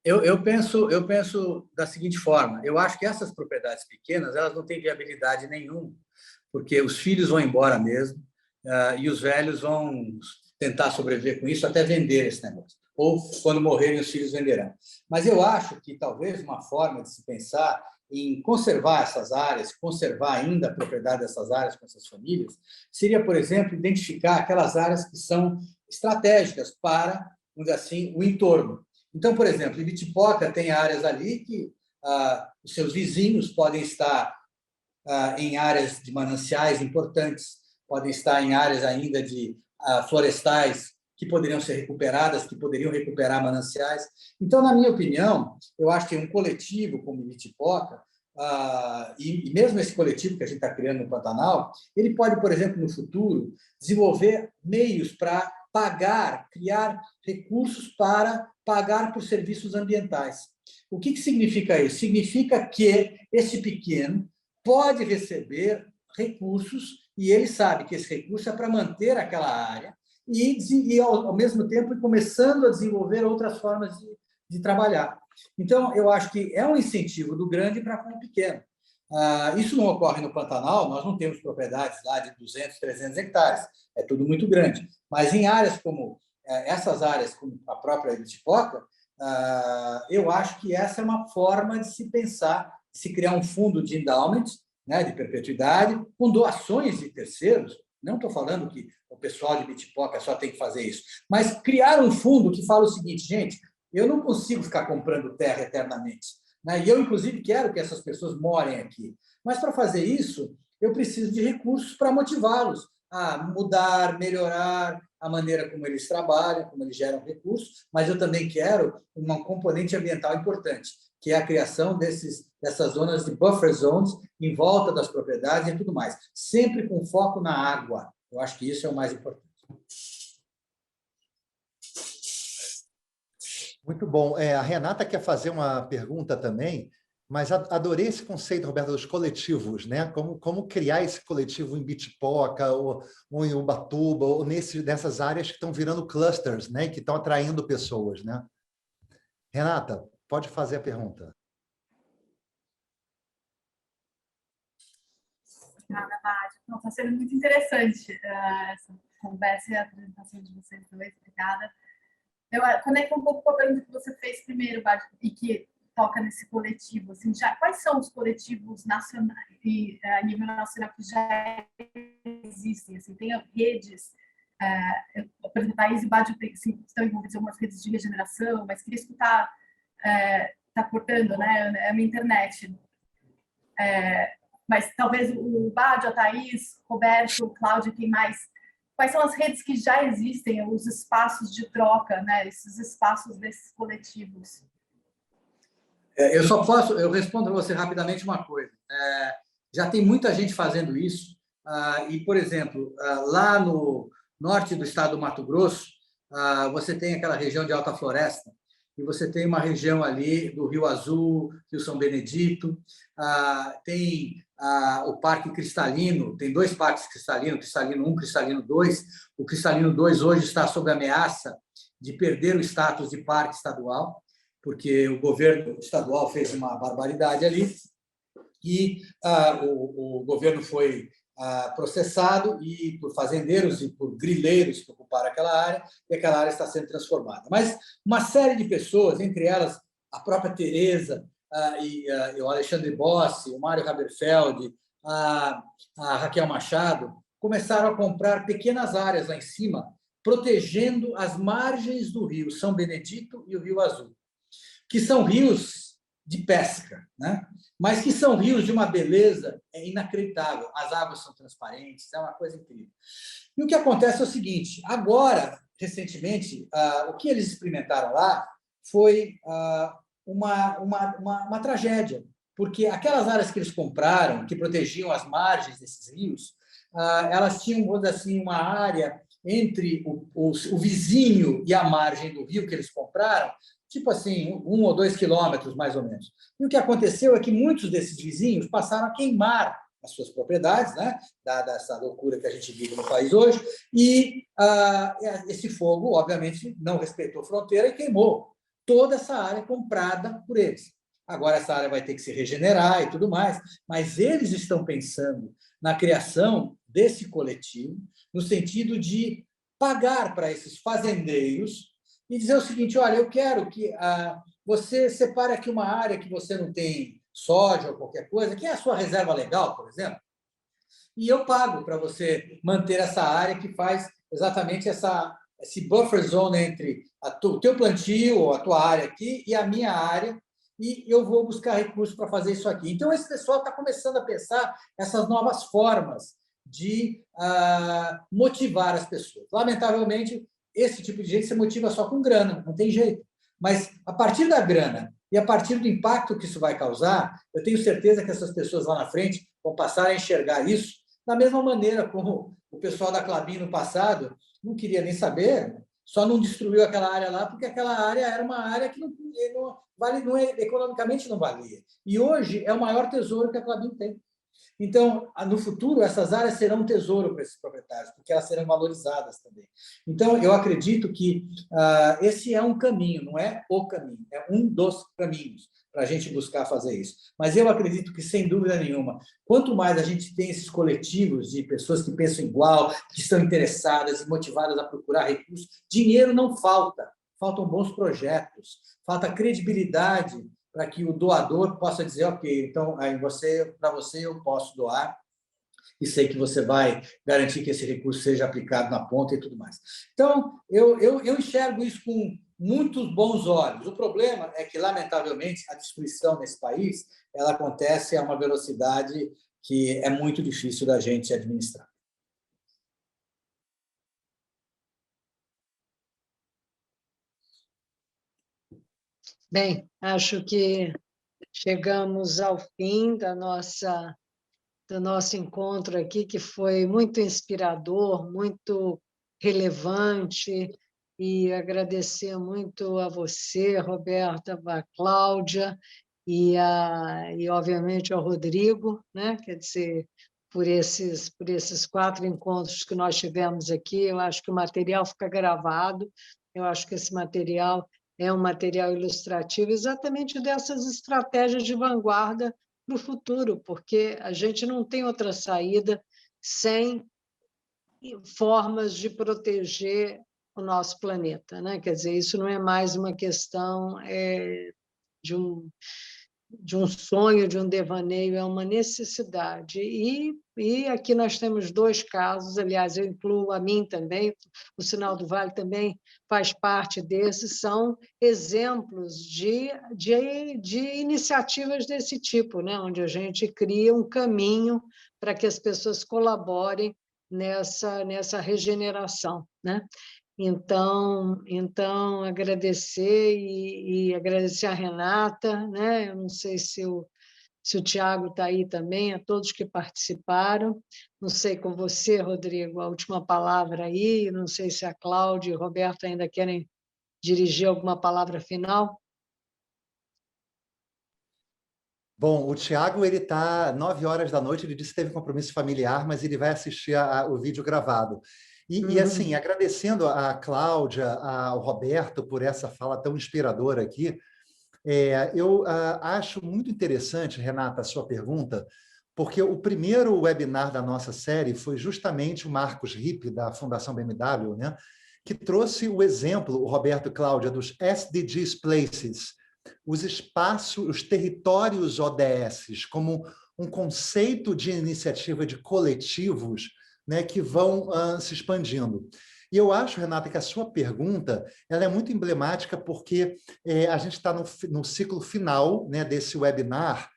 Eu penso da seguinte forma, eu acho que essas propriedades pequenas elas não têm viabilidade nenhuma, porque os filhos vão embora mesmo, e os velhos vão tentar sobreviver com isso até vender esse negócio. Ou, quando morrerem, os filhos venderão. Mas eu acho que talvez uma forma de se pensar em conservar essas áreas, conservar ainda a propriedade dessas áreas com essas famílias, seria, por exemplo, identificar aquelas áreas que são estratégicas para, vamos dizer assim, o entorno. Então, por exemplo, em Bitpoca tem áreas ali que os seus vizinhos podem estar em áreas de mananciais importantes, podem estar em áreas ainda de florestais que poderiam ser recuperadas, que poderiam recuperar mananciais. Então, na minha opinião, eu acho que um coletivo como o Bitpoca, e mesmo esse coletivo que a gente está criando no Pantanal, ele pode, por exemplo, no futuro, desenvolver meios para criar recursos para pagar por serviços ambientais. O que significa isso? Significa que esse pequeno pode receber recursos e ele sabe que esse recurso é para manter aquela área e ao mesmo tempo, começando a desenvolver outras formas de trabalhar. Então, eu acho que é um incentivo do grande para com o pequeno. Isso não ocorre no Pantanal, nós não temos propriedades lá de 200, 300 hectares, é tudo muito grande. Mas em áreas como essas áreas, como a própria Bitpoca, eu acho que essa é uma forma de se pensar, de se criar um fundo de endowment, né, de perpetuidade, com doações de terceiros. Não estou falando que o pessoal de Bitpoca só tem que fazer isso, mas criar um fundo que fala o seguinte, gente, eu não consigo ficar comprando terra eternamente. né? E eu, inclusive, quero que essas pessoas morem aqui. Mas, para fazer isso, eu preciso de recursos para motivá-los a mudar, melhorar a maneira como eles trabalham, como eles geram recursos, mas eu também quero uma componente ambiental importante, que é a criação dessas zonas de buffer zones em volta das propriedades e tudo mais, sempre com foco na água. Eu acho que isso é o mais importante. Muito bom. A Renata quer fazer uma pergunta também, mas adorei esse conceito, Roberto, dos coletivos, né? Como criar esse coletivo em Bitipoca, ou em Ubatuba, ou nessas áreas que estão virando clusters, né? Que estão atraindo pessoas, né? Renata, pode fazer a pergunta. Obrigada, Nádia. Está sendo muito interessante essa conversa e a apresentação de vocês dois. Obrigada. Eu conecto um pouco com a pergunta que você fez primeiro, Bárbara, e que toca nesse coletivo. Assim, quais são os coletivos nacionais e a nível nacional que já existem? Assim, tem redes, por exemplo, a Thaís e o Bádio estão envolvidos em algumas redes de regeneração, mas queria escutar, está cortando, né, a minha internet. Mas talvez o Bádio, a Thaís, Roberto, Cláudia, quem mais? Quais são as redes que já existem, os espaços de troca, né? Esses espaços desses coletivos? Eu respondo para você rapidamente uma coisa. Já tem muita gente fazendo isso, e, por exemplo, lá no norte do estado do Mato Grosso, você tem aquela região de Alta Floresta, e você tem uma região ali do Rio Azul, Rio São Benedito, tem o Parque Cristalino, tem 2 parques cristalinos, Cristalino 1, Cristalino 2. O Cristalino 2 hoje está sob ameaça de perder o status de parque estadual, porque o governo estadual fez uma barbaridade ali, e o governo foi processado e por fazendeiros e por grileiros que ocuparam aquela área, e aquela área está sendo transformada. Mas uma série de pessoas, entre elas a própria Tereza, e o Alexandre Bossi, o Mário Haberfeld, a Raquel Machado, começaram a comprar pequenas áreas lá em cima, protegendo as margens do rio São Benedito e o Rio Azul, que são rios de pesca, né? Mas que são rios de uma beleza inacreditável. As águas são transparentes, é uma coisa incrível. E o que acontece é o seguinte, agora, recentemente, o que eles experimentaram lá foi uma tragédia, porque aquelas áreas que eles compraram, que protegiam as margens desses rios, elas tinham, vamos dizer assim, uma área entre o vizinho e a margem do rio que eles compraram, tipo assim, 1 ou 2 quilômetros, mais ou menos. E o que aconteceu é que muitos desses vizinhos passaram a queimar as suas propriedades, né? Dada essa loucura que a gente vive no país hoje, e esse fogo, obviamente, não respeitou fronteira e queimou toda essa área comprada por eles. Agora essa área vai ter que se regenerar e tudo mais, mas eles estão pensando na criação desse coletivo, no sentido de pagar para esses fazendeiros e dizer o seguinte, olha, eu quero que você separe aqui uma área que você não tem soja ou qualquer coisa, que é a sua reserva legal, por exemplo, e eu pago para você manter essa área que faz exatamente esse buffer zone entre o teu plantio ou a tua área aqui e a minha área, e eu vou buscar recursos para fazer isso aqui. Então, esse pessoal está começando a pensar essas novas formas de motivar as pessoas. Lamentavelmente, esse tipo de gente se motiva só com grana, não tem jeito. Mas, a partir da grana e a partir do impacto que isso vai causar, eu tenho certeza que essas pessoas lá na frente vão passar a enxergar isso da mesma maneira como o pessoal da Klabin no passado não queria nem saber, só não destruiu aquela área lá porque aquela área era uma área que economicamente não valia. E hoje é o maior tesouro que a Klabin tem. Então, no futuro, essas áreas serão um tesouro para esses proprietários, porque elas serão valorizadas também. Então, eu acredito que esse é um caminho, não é o caminho, é um dos caminhos para a gente buscar fazer isso. Mas eu acredito que, sem dúvida nenhuma, quanto mais a gente tem esses coletivos de pessoas que pensam igual, que estão interessadas e motivadas a procurar recursos, dinheiro não falta, faltam bons projetos, falta credibilidade para que o doador possa dizer, ok, então para você eu posso doar e sei que você vai garantir que esse recurso seja aplicado na ponta e tudo mais. Então, eu enxergo isso com muitos bons olhos. O problema é que, lamentavelmente, a destruição nesse país ela acontece a uma velocidade que é muito difícil da gente administrar. Bem, acho que chegamos ao fim do nosso encontro aqui, que foi muito inspirador, muito relevante, e agradecer muito a você, Roberta, a Cláudia, e obviamente, ao Rodrigo, né? Quer dizer, por esses 4 encontros que nós tivemos aqui. Eu acho que o material fica gravado, eu acho que esse material é um material ilustrativo exatamente dessas estratégias de vanguarda para o futuro, porque a gente não tem outra saída sem formas de proteger o nosso planeta, né? Quer dizer, isso não é mais uma questão de um sonho, de um devaneio, é uma necessidade. E aqui nós temos 2 casos, aliás, eu incluo a mim também, o Sinal do Vale também faz parte desses, são exemplos de iniciativas desse tipo, né? Onde a gente cria um caminho para que as pessoas colaborem nessa regeneração, né? Então agradecer e agradecer a Renata, né? Eu não sei se o Tiago está aí também, a todos que participaram. Não sei com você, Rodrigo, a última palavra aí. Não sei se a Cláudia e o Roberto ainda querem dirigir alguma palavra final. Bom, o Tiago, ele está 9 horas da noite, ele disse que teve compromisso familiar, mas ele vai assistir o vídeo gravado. E assim, agradecendo a Cláudia, ao Roberto, por essa fala tão inspiradora aqui, eu acho muito interessante, Renata, a sua pergunta, porque o primeiro webinar da nossa série foi justamente o Marcos Ripp, da Fundação BMW, né, que trouxe o exemplo, o Roberto e Cláudia, dos SDGs Places, os espaços, os territórios ODS, como um conceito de iniciativa de coletivos, né, que vão se expandindo. E eu acho, Renata, que a sua pergunta ela é muito emblemática porque a gente está no ciclo final, né, desse webinar,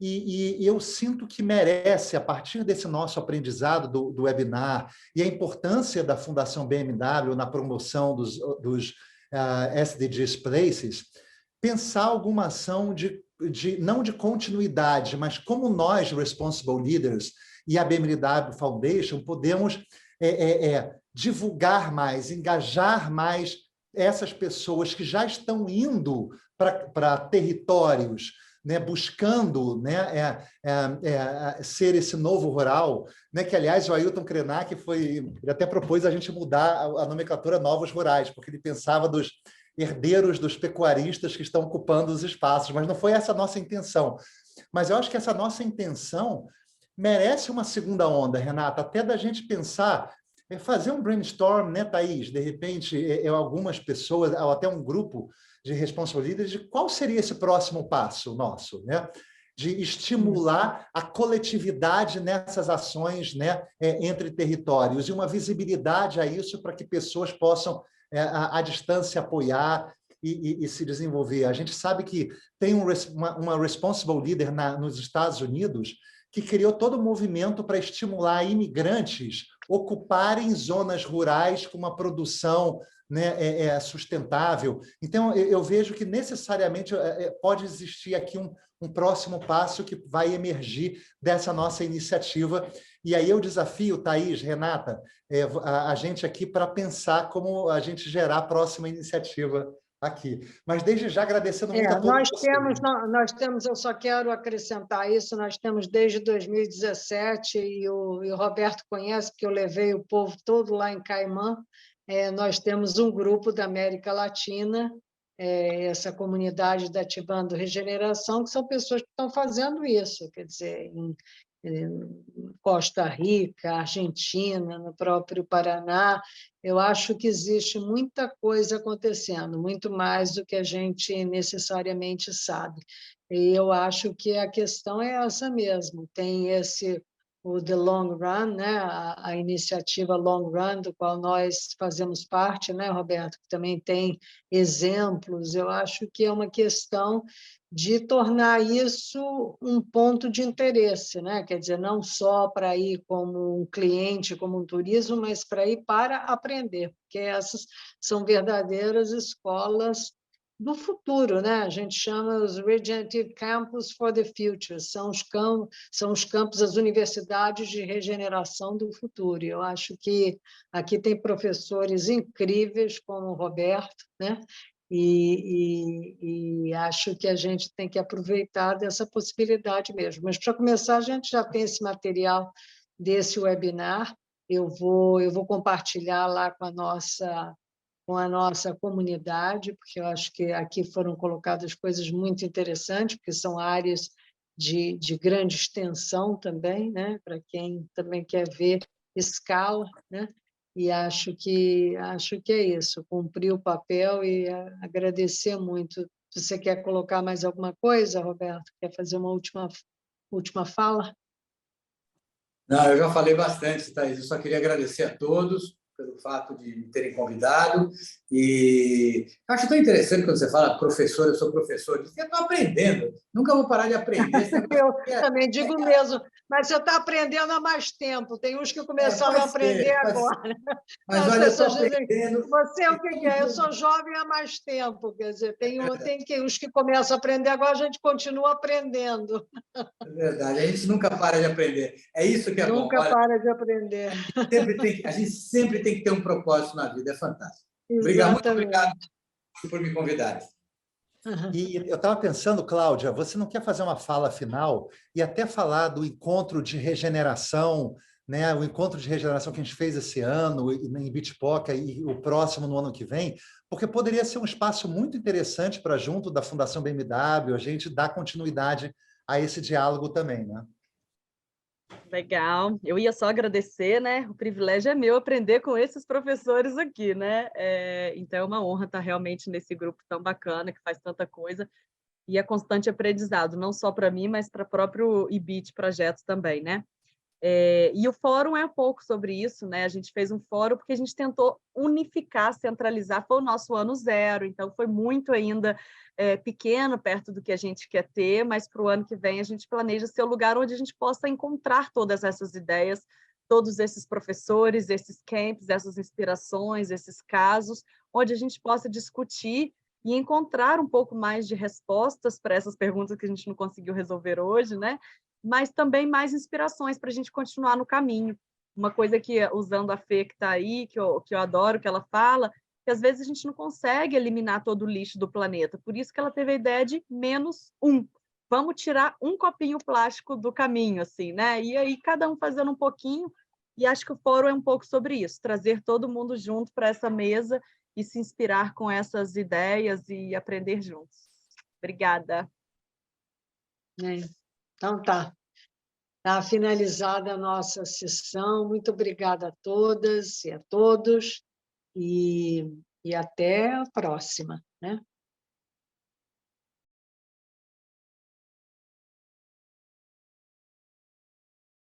e eu sinto que merece, a partir desse nosso aprendizado do webinar e a importância da Fundação BMW na promoção dos SDGs Places, pensar alguma ação não de continuidade, mas como nós, Responsible Leaders, e a BMW Foundation, podemos divulgar mais, engajar mais essas pessoas que já estão indo para territórios, né, buscando, né, ser esse novo rural, né, que, aliás, o Ailton Krenak ele até propôs a gente mudar a nomenclatura Novos Rurais, porque ele pensava dos herdeiros dos pecuaristas que estão ocupando os espaços, mas não foi essa a nossa intenção. Mas eu acho que essa nossa intenção merece uma segunda onda, Renata, até da gente pensar, fazer um brainstorm, né, Thaís? De repente, algumas pessoas, ou até um grupo de responsible leaders, de qual seria esse próximo passo nosso, né? De estimular a coletividade nessas ações, né, entre territórios, e uma visibilidade a isso para que pessoas possam, à distância, apoiar e se desenvolver. A gente sabe que tem uma responsible leader nos Estados Unidos que criou todo um movimento para estimular imigrantes ocuparem zonas rurais com uma produção, né, sustentável. Então, eu vejo que necessariamente pode existir aqui um próximo passo que vai emergir dessa nossa iniciativa. E aí eu desafio, Thaís, Renata, a gente aqui para pensar como a gente gerar a próxima iniciativa aqui. Mas desde já agradecendo muito a todos vocês. Nós temos, eu só quero acrescentar isso, nós temos desde 2017, e o Roberto conhece, porque eu levei o povo todo lá em Caimã, nós temos um grupo da América Latina, essa comunidade da Ativando Regeneração, que são pessoas que estão fazendo isso, quer dizer, em Costa Rica, Argentina, no próprio Paraná. Eu acho que existe muita coisa acontecendo, muito mais do que a gente necessariamente sabe. E eu acho que a questão é essa mesmo, tem o The Long Run, né? A iniciativa Long Run, do qual nós fazemos parte, né, Roberto, que também tem exemplos. Eu acho que é uma questão de tornar isso um ponto de interesse, né? Quer dizer, não só para ir como um cliente, como um turismo, mas para ir para aprender, porque essas são verdadeiras escolas do futuro, né? A gente chama os Regenerative Campus for the Future, são os campos, as universidades de regeneração do futuro. E eu acho que aqui tem professores incríveis, como o Roberto, né? E acho que a gente tem que aproveitar dessa possibilidade mesmo. Mas, para começar, a gente já tem esse material desse webinar, eu vou compartilhar lá com a nossa comunidade, porque eu acho que aqui foram colocadas coisas muito interessantes, porque são áreas de grande extensão também, né? Para quem também quer ver escala, né? E acho que é isso, cumprir o papel e agradecer muito. Você quer colocar mais alguma coisa, Roberto? Quer fazer uma última fala? Não, eu já falei bastante, Thaís. Eu só queria agradecer a todos pelo fato de me terem convidado. E eu acho tão interessante quando você fala professor, eu sou professor. Eu estou aprendendo, nunca vou parar de aprender. Eu também digo mesmo, mas você está aprendendo há mais tempo. Tem uns que começaram a aprender agora. Mas As olha, eu estou pessoas dizem, aprendendo. você é o que é? Eu sou jovem há mais tempo. Quer dizer, tem os que começam a aprender agora, a gente continua aprendendo. É verdade, a gente nunca para de aprender. É isso que é bom. Nunca Olha, para de aprender. a gente sempre tem que ter um propósito na vida, é fantástico. Muito obrigado por me convidar. E eu estava pensando, Cláudia, você não quer fazer uma fala final e até falar do encontro de regeneração, né? O encontro de regeneração que a gente fez esse ano em Bitpoca e o próximo no ano que vem, porque poderia ser um espaço muito interessante para, junto da Fundação BMW, a gente dar continuidade a esse diálogo também, né? Legal. Eu ia só agradecer, né? O privilégio é meu aprender com esses professores aqui, né? Então é uma honra estar realmente nesse grupo tão bacana, que faz tanta coisa, e é constante aprendizado, não só para mim, mas para o próprio IBIT projeto também, né? E o fórum é um pouco sobre isso, né? A gente fez um fórum porque a gente tentou unificar, centralizar, foi o nosso ano zero, então foi muito ainda pequeno perto do que a gente quer ter, mas para o ano que vem a gente planeja ser o lugar onde a gente possa encontrar todas essas ideias, todos esses professores, esses camps, essas inspirações, esses casos, onde a gente possa discutir e encontrar um pouco mais de respostas para essas perguntas que a gente não conseguiu resolver hoje, né? Mas também mais inspirações para a gente continuar no caminho. Uma coisa que, usando a Fê que está aí, que eu adoro, que ela fala, que às vezes a gente não consegue eliminar todo o lixo do planeta, por isso que ela teve a ideia de -1. Vamos tirar um copinho plástico do caminho, assim, né? E aí cada um fazendo um pouquinho, e acho que o fórum é um pouco sobre isso, trazer todo mundo junto para essa mesa e se inspirar com essas ideias e aprender juntos. Obrigada. Então tá. Está finalizada a nossa sessão. Muito obrigada a todas e a todos, e até a próxima, né?